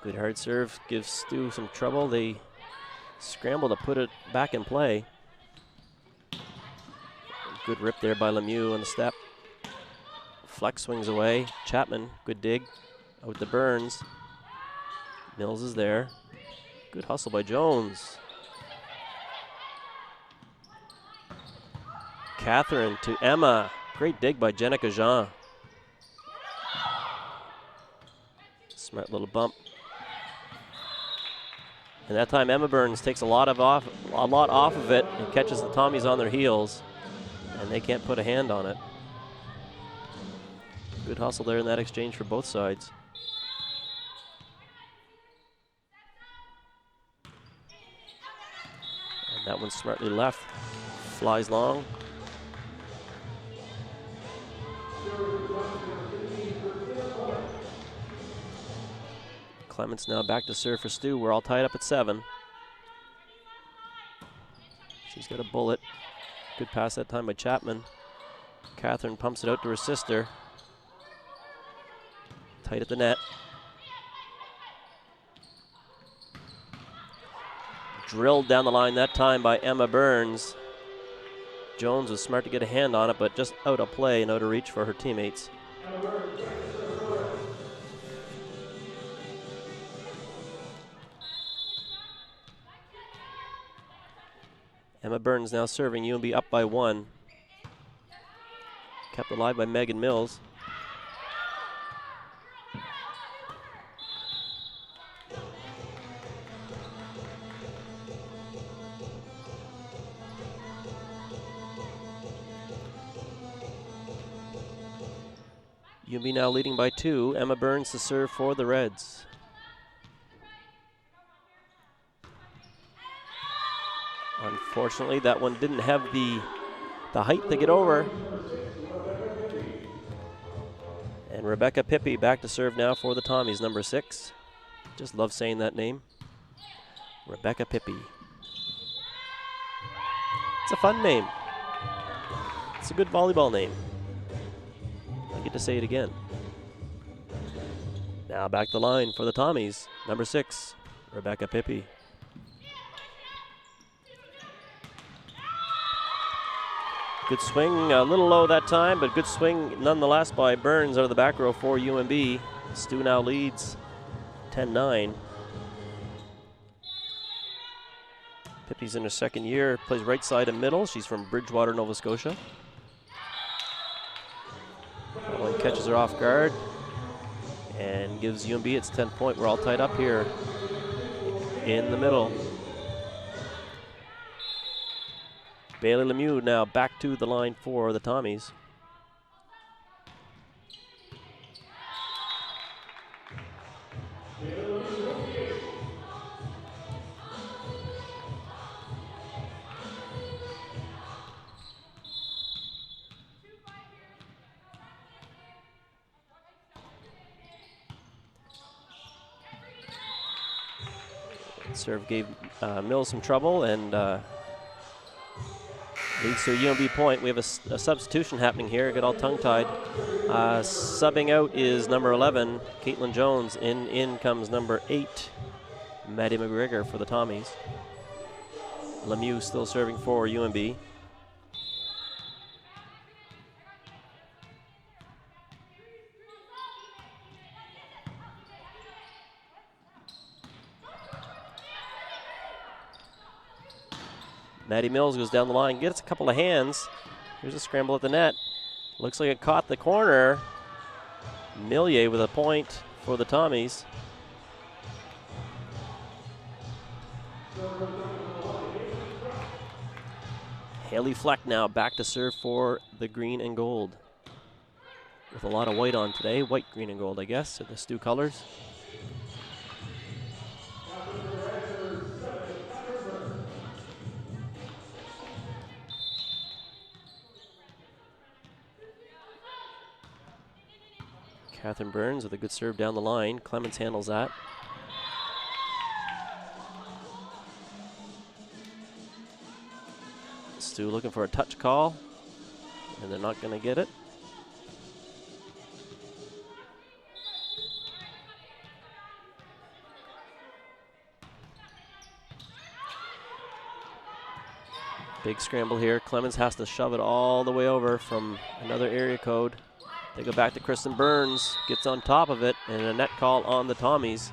Good hard serve gives Stu some trouble. They scramble to put it back in play. Good rip there by Lemieux on the step. Flex swings away. Chapman, good dig. Out to Burns. Mills is there. Good hustle by Jones. Catherine to Emma. Great dig by Jenica Jean. Smart little bump. And that time Emma Burns takes a lot off of it and catches the Tommies on their heels, and they can't put a hand on it. Good hustle there in that exchange for both sides. And that one smartly left. Flies long. Clements now back to serve for Stu. We're all tied up at 7. She's got a bullet. Good pass that time by Chapman. Catherine pumps it out to her sister. Tight at the net. Drilled down the line that time by Emma Burns. Jones was smart to get a hand on it, but just out of play and out of reach for her teammates. Emma Burns now serving. UNB up by 1. Kept alive by Megan Mills. UNB now leading by 2. Emma Burns to serve for the Reds. Unfortunately, that one didn't have the height to get over. And Rebecca Pippi back to serve now for the Tommies, number 6. Just love saying that name. Rebecca Pippi. It's a fun name. It's a good volleyball name. I get to say it again. Now back the line for the Tommies, number 6, Rebecca Pippi. Good swing, a little low that time, but good swing nonetheless by Burns out of the back row for UNB. Stu now leads 10-9. Pippi's in her second year, plays right side and middle. She's from Bridgewater, Nova Scotia. That one catches her off guard and gives UNB its 10th point. We're all tied up here in the middle. Bailey Lemieux now back to the line for the Tommies. Serve gave Mills some trouble and leads to a UNB point. We have a substitution happening here. Get all tongue-tied. Subbing out is number 11, Caitlin Jones. In comes number 8, Maddie McGregor for the Tommies. Lemieux still serving for UNB. Maddie Mills goes down the line, gets a couple of hands. Here's a scramble at the net. Looks like it caught the corner. Millier with a point for the Tommies. Haley Fleck now back to serve for the green and gold. With a lot of white on today. White, green, and gold, I guess, are the Stu colors. Catherine Burns with a good serve down the line. Clements handles that. Stu looking for a touch call, and they're not going to get it. Big scramble here. Clemens has to shove it all the way over from another area code. They go back to Kristen Burns, gets on top of it, and a net call on the Tommies.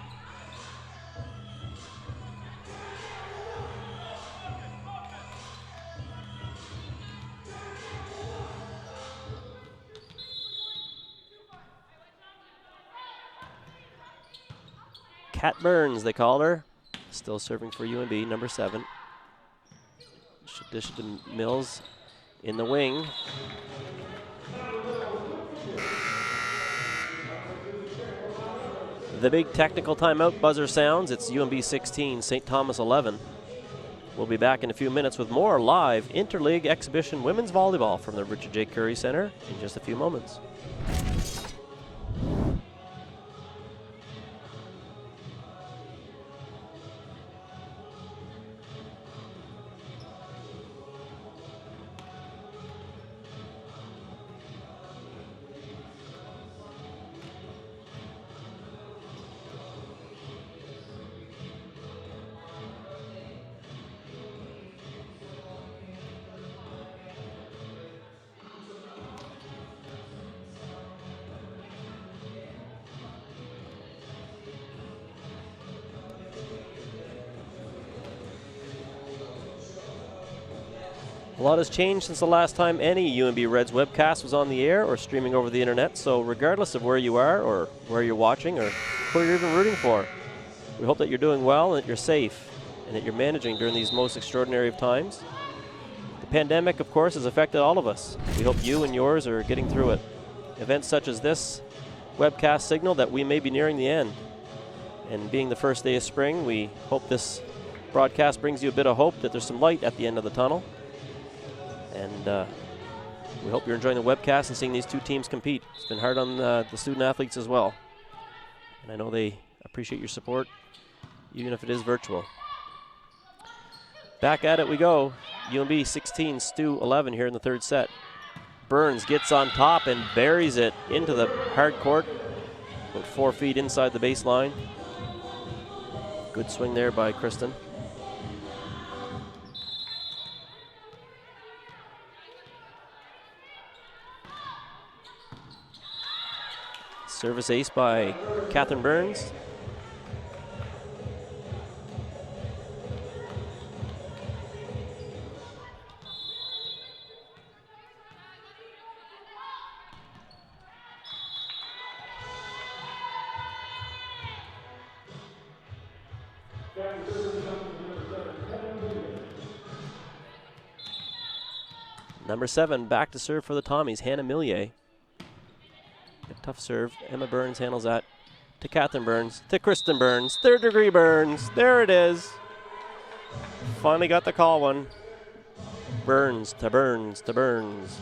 Kat Burns, they called her. Still serving for UNB, number 7. Should dish it to Mills in the wing. The big technical timeout buzzer sounds. It's UNB 16, St. Thomas 11. We'll be back in a few minutes with more live interleague exhibition women's volleyball from the Richard J. Curry Center in just a few moments. A lot has changed since the last time any UNB Reds webcast was on the air or streaming over the internet, so regardless of where you are or where you're watching or who you're even rooting for, we hope that you're doing well and that you're safe and that you're managing during these most extraordinary of times. The pandemic, of course, has affected all of us. We hope you and yours are getting through it. Events such as this webcast signal that we may be nearing the end. And being the first day of spring, we hope this broadcast brings you a bit of hope that there's some light at the end of the tunnel. And we hope you're enjoying the webcast and seeing these two teams compete. It's been hard on the student athletes as well. And I know they appreciate your support, even if it is virtual. Back at it we go. UNB 16, STU 11 here in the third set. Burns gets on top and buries it into the hard court. About 4 feet inside the baseline. Good swing there by Kristen. Service ace by Catherine Burns. Number 7 back to serve for the Tommies, Hannah Millier. A tough serve. Emma Burns handles that to Catherine Burns, to Kristen Burns. Third degree Burns. There it is. Finally got the call one. Burns to Burns to Burns.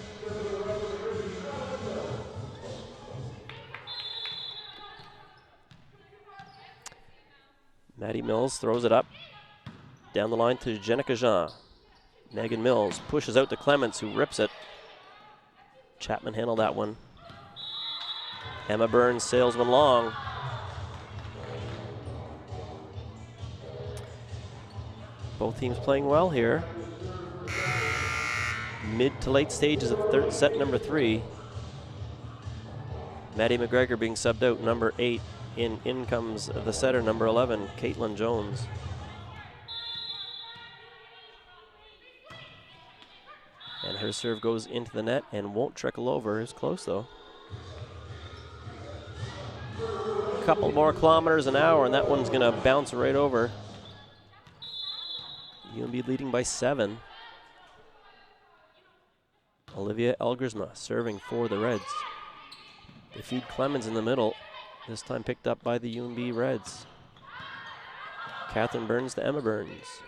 Maddie Mills throws it up. Down the line to Jenica Jean. Megan Mills pushes out to Clements, who rips it. Chapman handled that one. Emma Burns sails one long. Both teams playing well here. Mid to late stages of third set number 3. Maddie McGregor being subbed out, number 8. In comes the setter, number 11, Caitlin Jones. And her serve goes into the net and won't trickle over. It's close though. A couple more kilometers an hour and that one's gonna bounce right over. UNB leading by 7. Olivia Elgersma serving for the Reds. They feed Clemens in the middle, this time picked up by the UNB Reds. Catherine Burns to Emma Burns.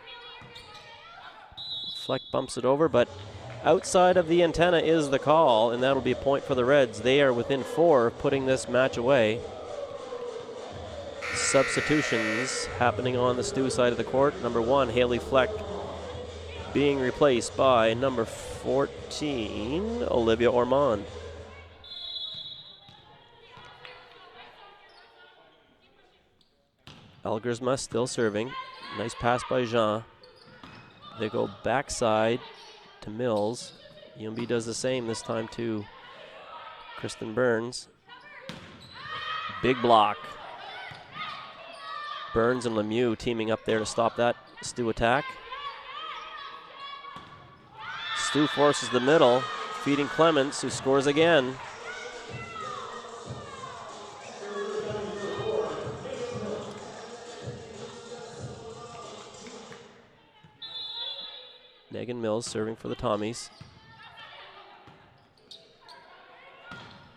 Fleck bumps it over, but outside of the antenna is the call, and that'll be a point for the Reds. They are within 4, putting this match away. Substitutions happening on the STU side of the court. Number 1, Haley Fleck, being replaced by number 14, Olivia Ormond. Elgersma still serving. Nice pass by Jean. They go backside to Mills. UNB does the same this time to Kristen Burns. Big block. Burns and Lemieux teaming up there to stop that STU attack. STU forces the middle, feeding Clements, who scores again. Megan Mills serving for the Tommies.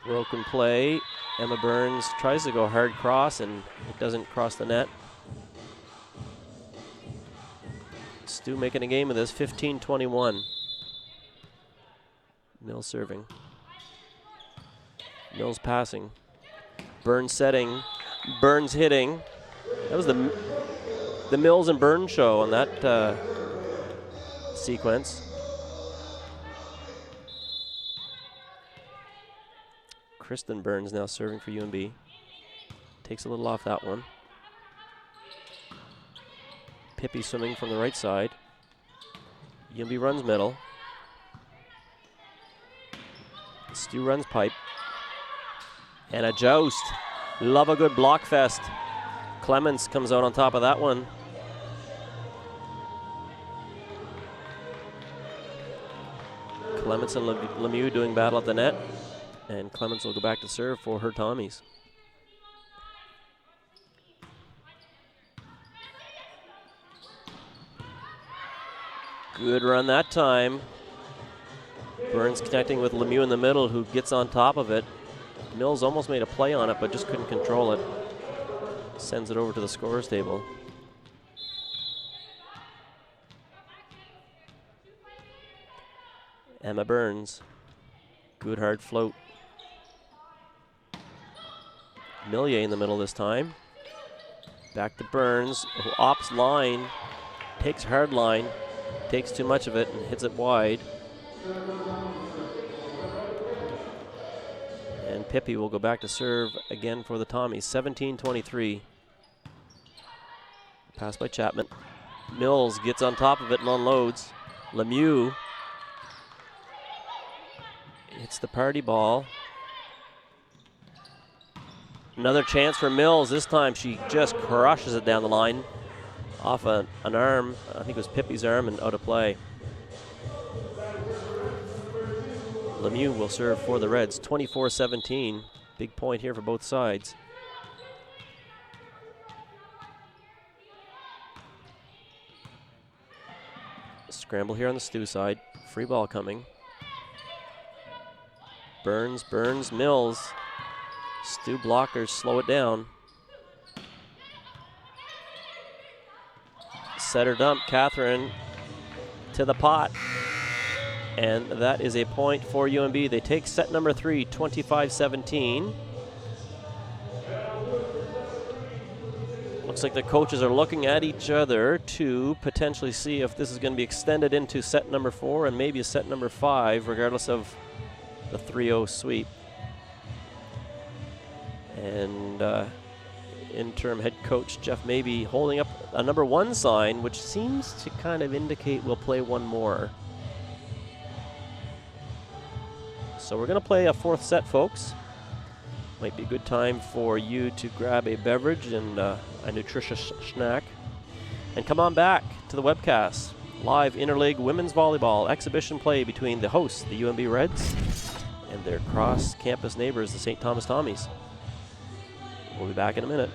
Broken play. Emma Burns tries to go hard cross and it doesn't cross the net. STU making a game of this, 15-21. Mills serving. Mills passing. Burns setting. Burns hitting. That was the Mills and Burns show on that sequence. Kristen Burns now serving for UNB. Takes a little off that one. Pippi swimming from the right side. UNB runs middle. STU runs pipe. And a joust. Love a good block fest. Clements comes out on top of that one. Clements and Lemieux doing battle at the net. And Clements will go back to serve for her Tommies. Good run that time. Burns connecting with Lemieux in the middle, who gets on top of it. Mills almost made a play on it, but just couldn't control it. Sends it over to the scorer's table. Emma Burns. Good hard float. Millier in the middle this time. Back to Burns, who opts line, takes hard line, takes too much of it and hits it wide. And Pippi will go back to serve again for the Tommies. 17-23. Pass by Chapman. Mills gets on top of it and unloads. Lemieux hits the party ball. Another chance for Mills. This time she just crushes it down the line off an arm. I think it was Pippi's arm and out of play. Lemieux will serve for the Reds. 24-17. Big point here for both sides. Scramble here on the STU side. Free ball coming. Burns, Mills. STU blockers slow it down. Setter dump, Catherine to the pot. And that is a point for UNB. They take set number 3, 25-17. Looks like the coaches are looking at each other to potentially see if this is going to be extended into set number 4 and maybe a set number 5, regardless of the 3-0 sweep. And interim head coach Jeff Mabey holding up a number 1 sign, which seems to kind of indicate we'll play one more. So we're going to play a 4th set, folks. Might be a good time for you to grab a beverage and a nutritious snack. And come on back to the webcast. Live interleague women's volleyball exhibition play between the hosts, the UNB Reds, and their cross-campus neighbors, the St. Thomas Tommies. We'll be back in a minute.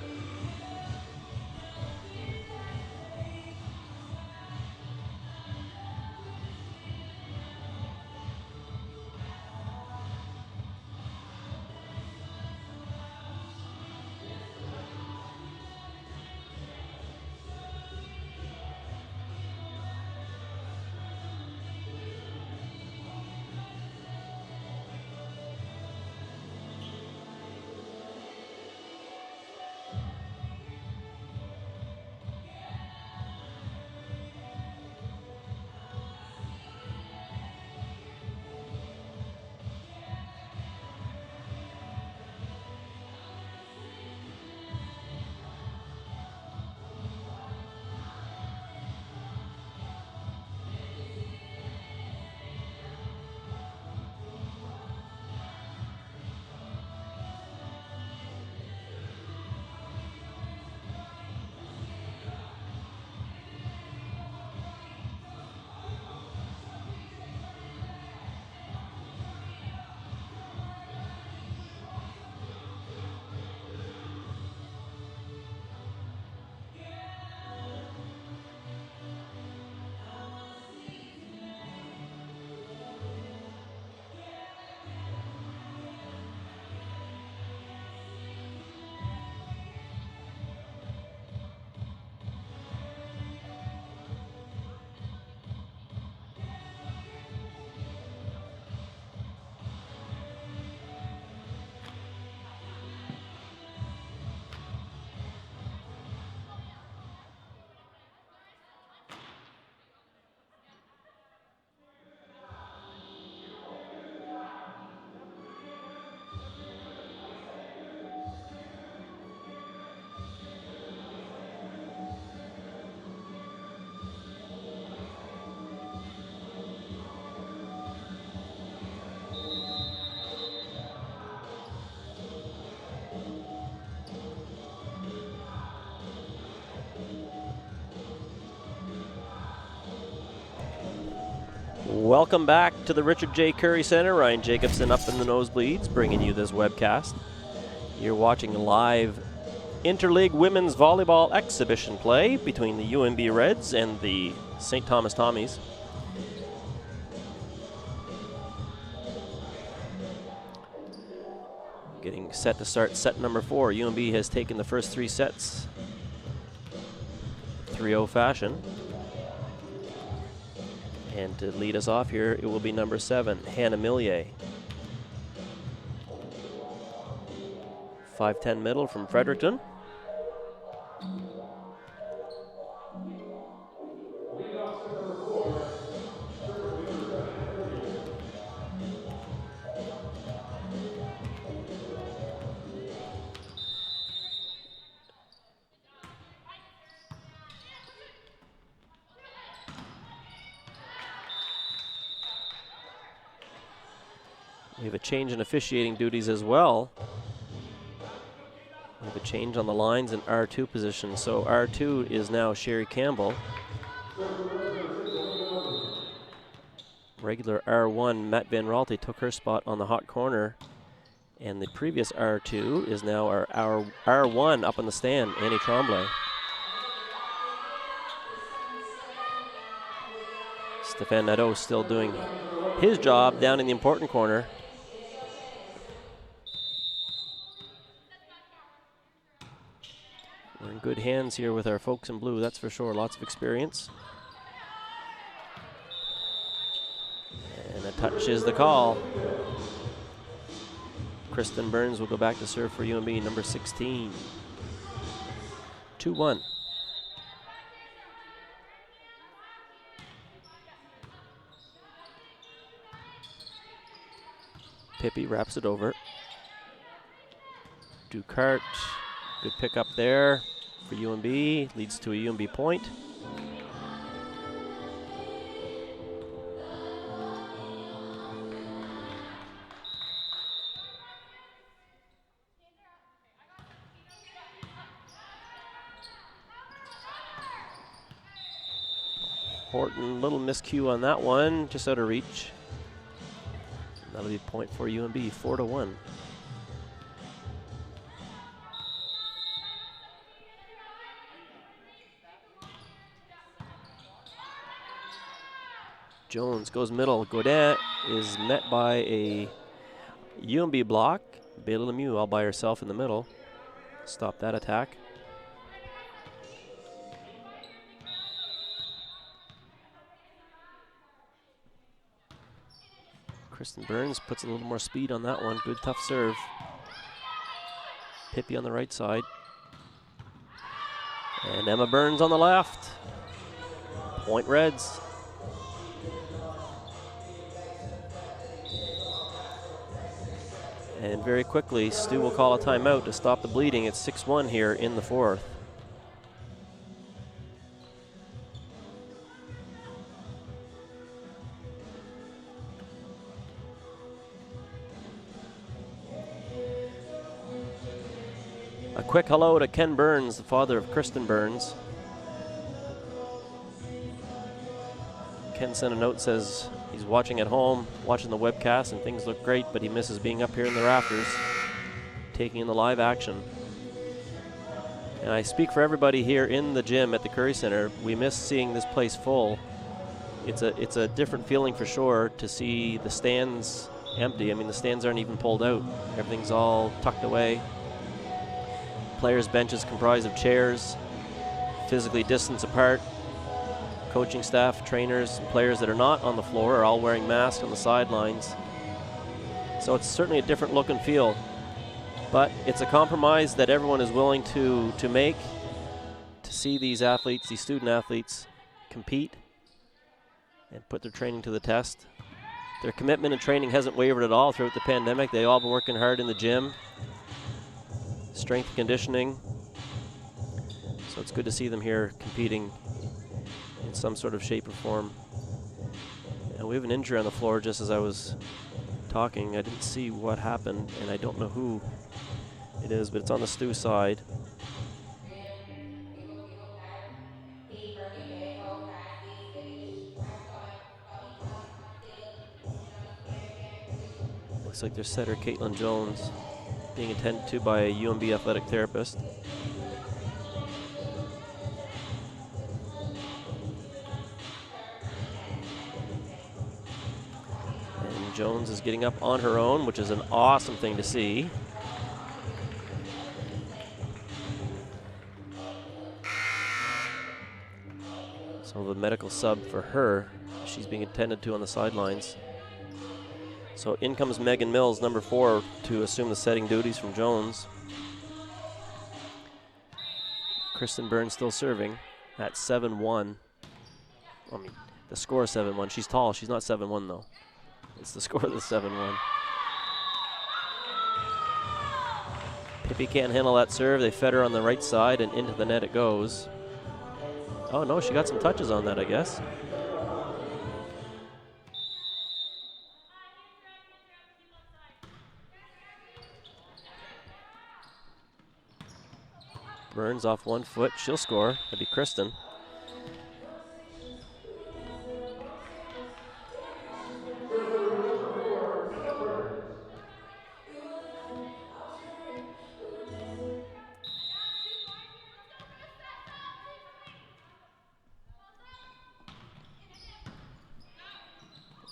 Welcome back to the Richard J. Curry Center. Ryan Jacobson up in the nosebleeds, bringing you this webcast. You're watching live Interleague Women's Volleyball exhibition play between the UNB Reds and the St. Thomas Tommies. Getting set to start set number 4. UNB has taken the first 3 sets 3-0 fashion. And to lead us off here, it will be number 7, Hannah Millier. 5'10" middle from Fredericton. We have a change in officiating duties as well. We have a change on the lines in R2 position. So R2 is now Sherry Campbell. Regular R1, Matt Van Raalte, took her spot on the hot corner. And the previous R2 is now our R1 up on the stand, Annie Tremblay. Stéphane Nadeau still doing his job down in the important corner. We're in good hands here with our folks in blue, that's for sure. Lots of experience. And a touch is the call. Kristen Burns will go back to serve for UNB, number 16. 2-1. Pippi wraps it over. Ducart, good pick up there for UNB, leads to a UNB point. Horton, little miscue on that one, just out of reach. That'll be a point for UNB, 4-1. Jones goes middle. Godin is met by a UNB block. Bailey Lemieux all by herself in the middle. Stop that attack. Kristen Burns puts a little more speed on that one. Good tough serve. Pippi on the right side. And Emma Burns on the left. Point Reds. And very quickly, Stu will call a timeout to stop the bleeding. It's 6-1 here in the 4th. A quick hello to Ken Burns, the father of Kristen Burns. Ken sent a note, says he's watching at home, watching the webcast, and things look great, but he misses being up here in the rafters, taking in the live action. And I speak for everybody here in the gym at the Curry Center. We miss seeing this place full. It's a different feeling for sure to see the stands empty. I mean, the stands aren't even pulled out. Everything's all tucked away. Players' benches comprised of chairs, physically distanced apart. Coaching staff, trainers, players that are not on the floor are all wearing masks on the sidelines. So it's certainly a different look and feel. But it's a compromise that everyone is willing to make to see these athletes, these student athletes, compete and put their training to the test. Their commitment and training hasn't wavered at all throughout the pandemic. They've all been working hard in the gym. Strength conditioning. So it's good to see them here competing in some sort of shape or form. And we have an injury on the floor just as I was talking. I didn't see what happened, and I don't know who it is, but it's on the Stu side. Looks like their setter, Caitlin Jones, being attended to by a UNB athletic therapist. And Jones is getting up on her own, which is an awesome thing to see. So the medical sub for her, she's being attended to on the sidelines. So in comes Megan Mills, number 4, to assume the setting duties from Jones. Kristen Burns still serving at 7-1. I mean, the score is 7-1. She's tall. She's not 7-1, though. It's the score that's 7-1. Pippi can't handle that serve. They fed her on the right side, and into the net it goes. Oh, no, she got some touches on that, I guess. Burns off one foot. She'll score. That'd be Kristen.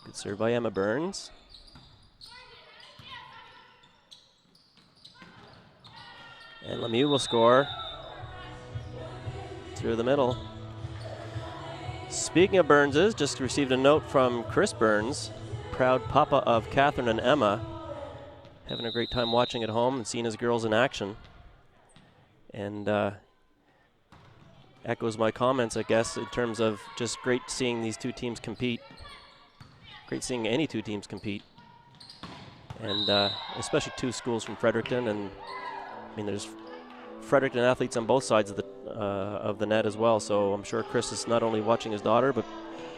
Good serve by Emma Burns. And Lemieux will score. Through the middle. Speaking of Burnses, just received a note from Chris Burns, proud papa of Catherine and Emma. Having a great time watching at home and seeing his girls in action. And echoes my comments, I guess, in terms of just great seeing these two teams compete. Great seeing any two teams compete. And especially two schools from Fredericton. And I mean, there's Fredericton athletes on both sides of the net as well. So I'm sure Chris is not only watching his daughter, but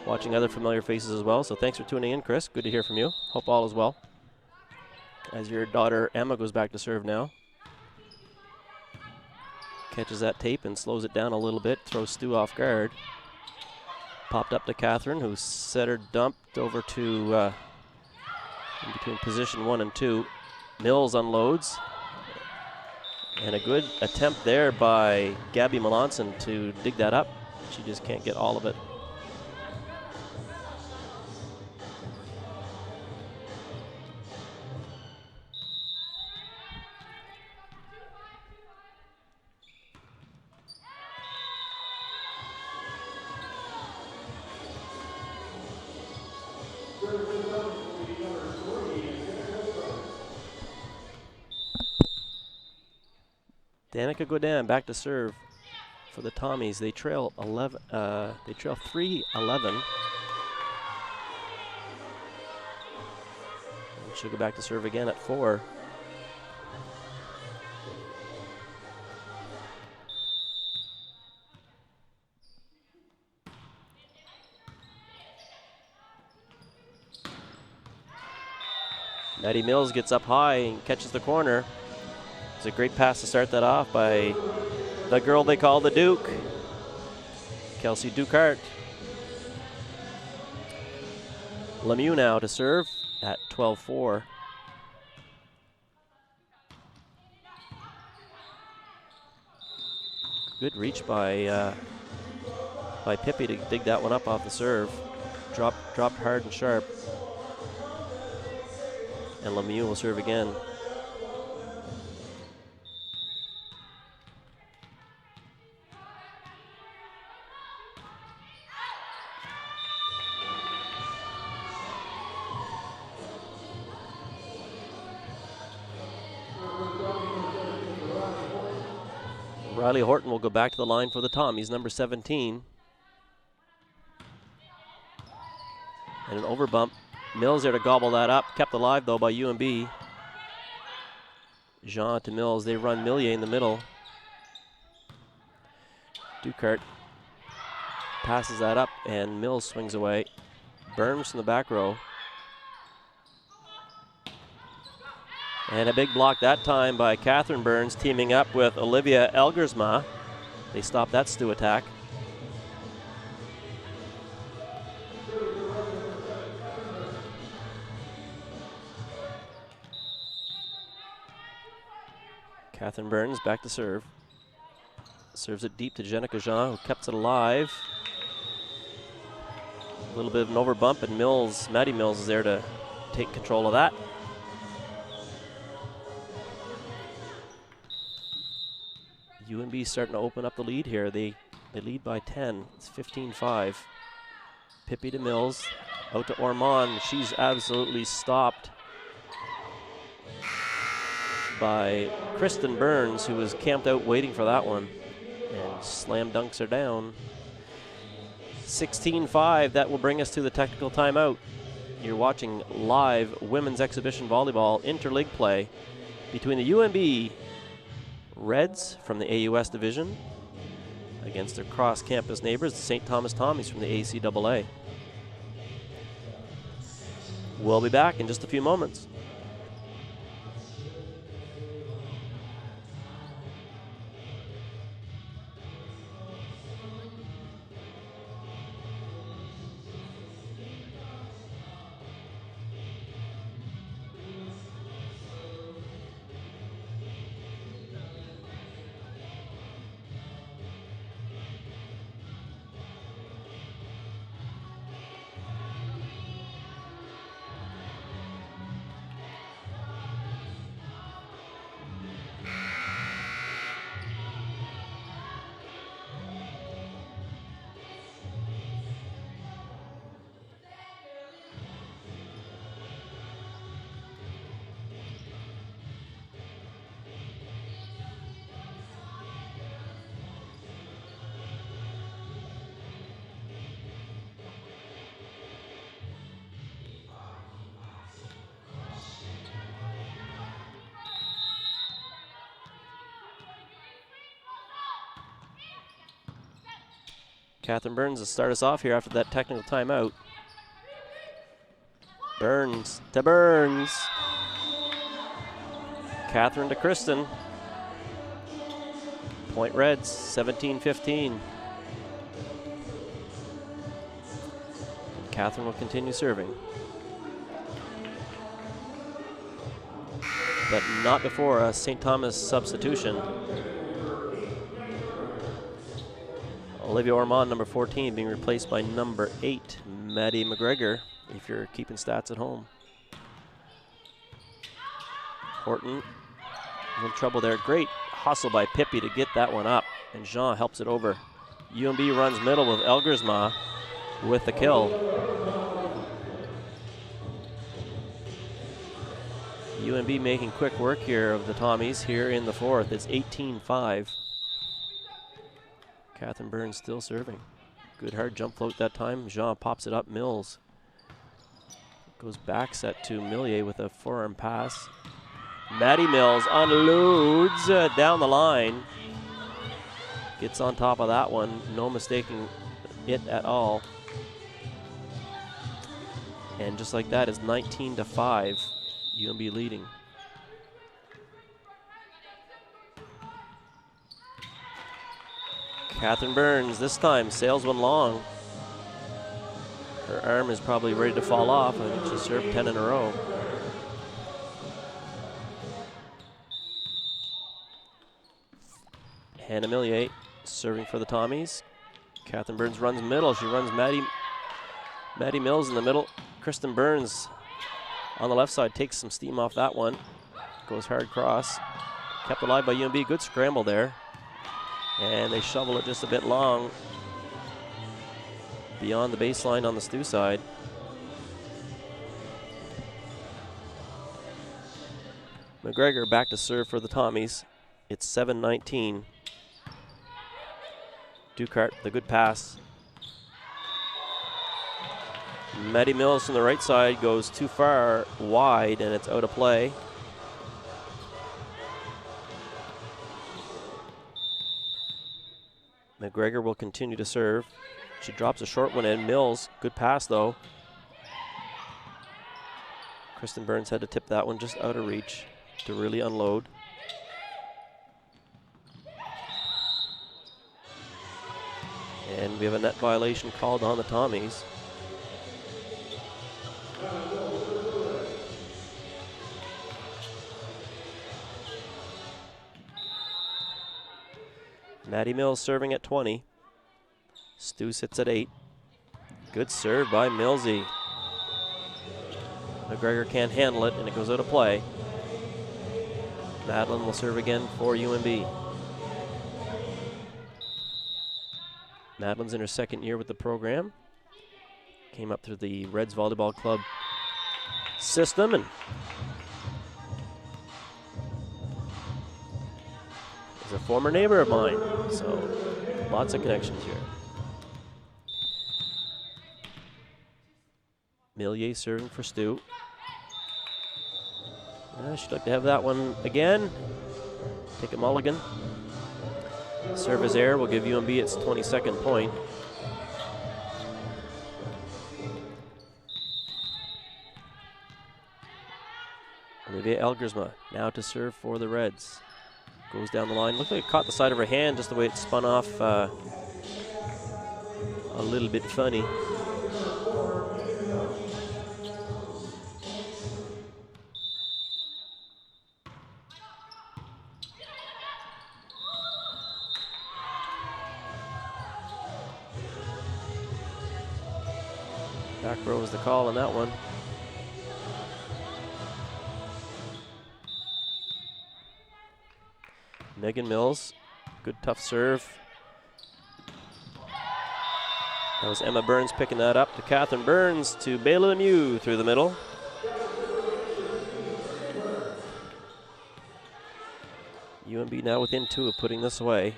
watching other familiar faces as well. So thanks for tuning in, Chris. Good to hear from you. Hope all is well. As your daughter Emma goes back to serve now. Catches that tape and slows it down a little bit. Throws Stu off guard. Popped up to Catherine, who set her dumped over to in between position 1 and 2. Mills unloads. And a good attempt there by Gabby Melanson to dig that up. She just can't get all of it. Danica Godin back to serve for the Tommies. They trail 11. They trail 3-11. She'll go back to serve again at 4. Maddie Mills gets up high and catches the corner. It's a great pass to start that off by the girl they call the Duke, Kelsey Ducart. Lemieux now to serve at 12-4. Good reach by Pippi to dig that one up off the serve. Dropped hard and sharp. And Lemieux will serve again. Riley Horton will go back to the line for the Tommies, number 17. And an overbump. Mills there to gobble that up. Kept alive, though, by UNB. Jean to Mills. They run Millier in the middle. Ducart passes that up, and Mills swings away. Burns from the back row. And a big block that time by Catherine Burns, teaming up with Olivia Elgersma. They stop that Stu attack. Catherine Burns back to serve. Serves it deep to Jenica Jean, who kept it alive. A little bit of an overbump, and Maddie Mills is there to take control of that. UNB starting to open up the lead here. They lead by 10. It's 15-5. Pippi to Mills, out to Ormond. She's absolutely stopped by Kristen Burns, who was camped out waiting for that one, and slam dunks her down. 16-5, that will bring us to the technical timeout. You're watching live women's exhibition volleyball interleague play between the UNB Reds from the AUS division against their cross-campus neighbors, the St. Thomas Tommies from the ACAA. We'll be back in just a few moments. Catherine Burns will start us off here after that technical timeout. Burns to Burns. Catherine to Kristen. Point Reds, 17-15. Catherine will continue serving. But not before a St. Thomas substitution. Olivia Ormond, number 14, being replaced by number 8, Maddie McGregor, if you're keeping stats at home. Horton, a little trouble there. Great hustle by Pippi to get that one up, and Jean helps it over. UNB runs middle with Elgersma with the kill. UNB making quick work here of the Tommies here in the fourth. It's 18-5. Catherine Burns still serving. Good hard jump float that time. Jean pops it up. Mills goes back set to Millier with a forearm pass. Maddie Mills unloads down the line. Gets on top of that one. No mistaking it at all. And just like that, it's 19-5. UNB leading. Catherine Burns this time sails one long. Her arm is probably ready to fall off. I think she served 10 in a row. Hannah Millier serving for the Tommies. Catherine Burns runs middle. She runs Maddie Mills in the middle. Kristen Burns on the left side takes some steam off that one. Goes hard cross. Kept alive by UNB. Good scramble there. And they shovel it just a bit long beyond the baseline on the STU side. McGregor back to serve for the Tommies. It's 7-19. Ducart, the good pass. Maddie Mills from the right side goes too far wide, and it's out of play. McGregor will continue to serve. She drops a short one in. Mills, good pass though. Kristen Burns had to tip that one just out of reach to really unload. And we have a net violation called on the Tommies. Maddie Mills serving at 20. Stu sits at 8. Good serve by Millsy. McGregor can't handle it, and it goes out of play. Madeline will serve again for UNB. Madeline's in her second year with the program. Came up through the Reds Volleyball Club system, and is a former neighbor of mine, so lots of connections here. Millier serving for Stu. She'd like to have that one again. Take a mulligan. Service error will give UNB its 22nd point. Olivia Elgersma now to serve for the Reds. Goes down the line. Looks like it caught the side of her hand, just the way it spun off. A little bit funny. Back row is the call on that one. Megan Mills, good tough serve. That was Emma Burns picking that up to Catherine Burns to Bayla Lemieux through the middle. UNB now within 2 of putting this away.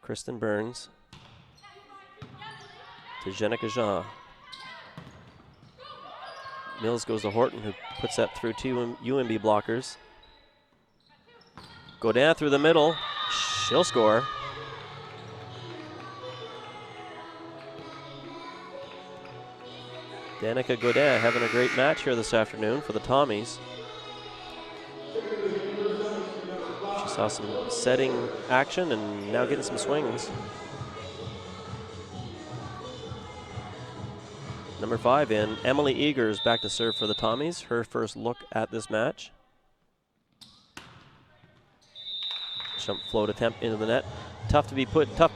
Kristen Burns to Jenica Jean. Mills goes to Horton, who puts that through 2 UNB blockers. Godin through the middle. She'll score. Danica Godin having a great match here this afternoon for the Tommies. She saw some setting action and now getting some swings. Number 5 in, Emily Eagers back to serve for the Tommies. Her first look at this match. Jump float attempt into the net. Tough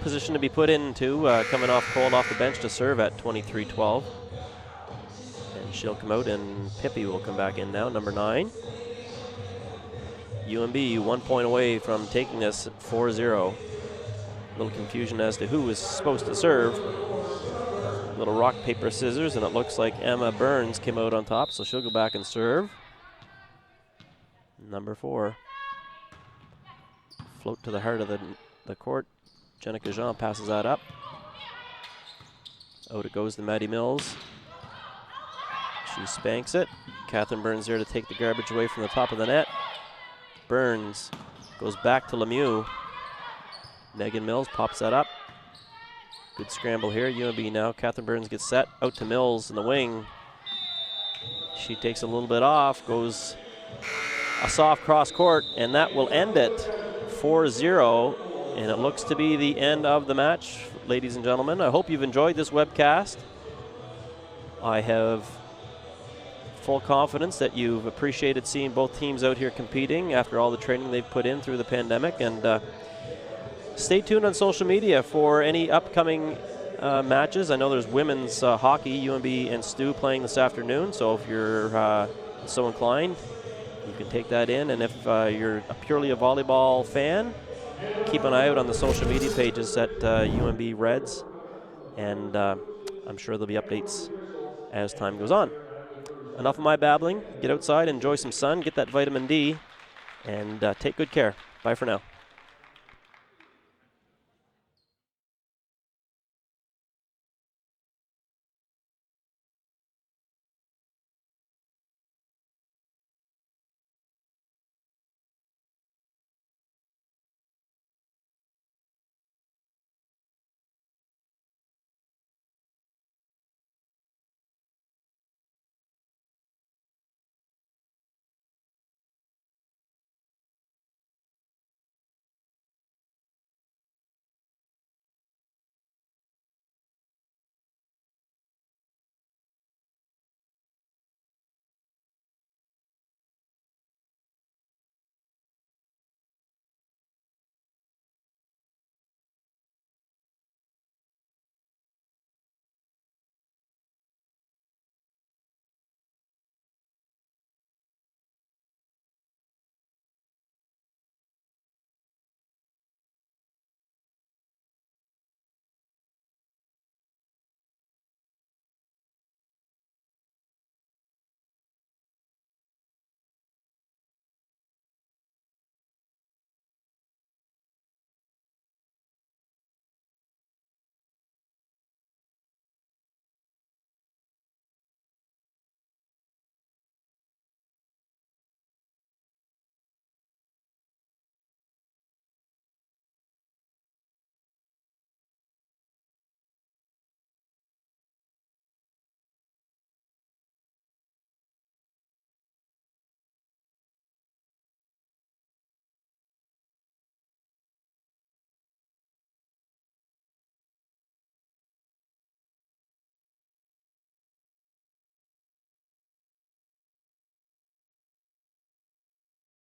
position to be put into, coming off cold off the bench to serve at 23-12. And she'll come out, and Pippi will come back in now, number 9. UNB 1 point away from taking this 4-0. A little confusion as to who was supposed to serve. Little rock, paper, scissors, and it looks like Emma Burns came out on top, so she'll go back and serve. Number 4. Float to the heart of the court. Jenica Jean passes that up. Out it goes to Maddie Mills. She spanks it. Catherine Burns there to take the garbage away from the top of the net. Burns goes back to Lemieux. Megan Mills pops that up. Good scramble here. UNB now. Catherine Burns gets set. Out to Mills in the wing. She takes a little bit off. Goes a soft cross court, and that will end it. 4-0, and it looks to be the end of the match, ladies and gentlemen. I hope you've enjoyed this webcast. I have full confidence that you've appreciated seeing both teams out here competing after all the training they've put in through the pandemic, and stay tuned on social media for any upcoming matches. I know there's women's hockey, UNB and STU playing this afternoon, so if you're so inclined, you can take that in. And if you're purely a volleyball fan, keep an eye out on the social media pages at UNB Reds, and I'm sure there'll be updates as time goes on. Enough of my babbling. Get outside, enjoy some sun, get that vitamin D, and take good care. Bye for now.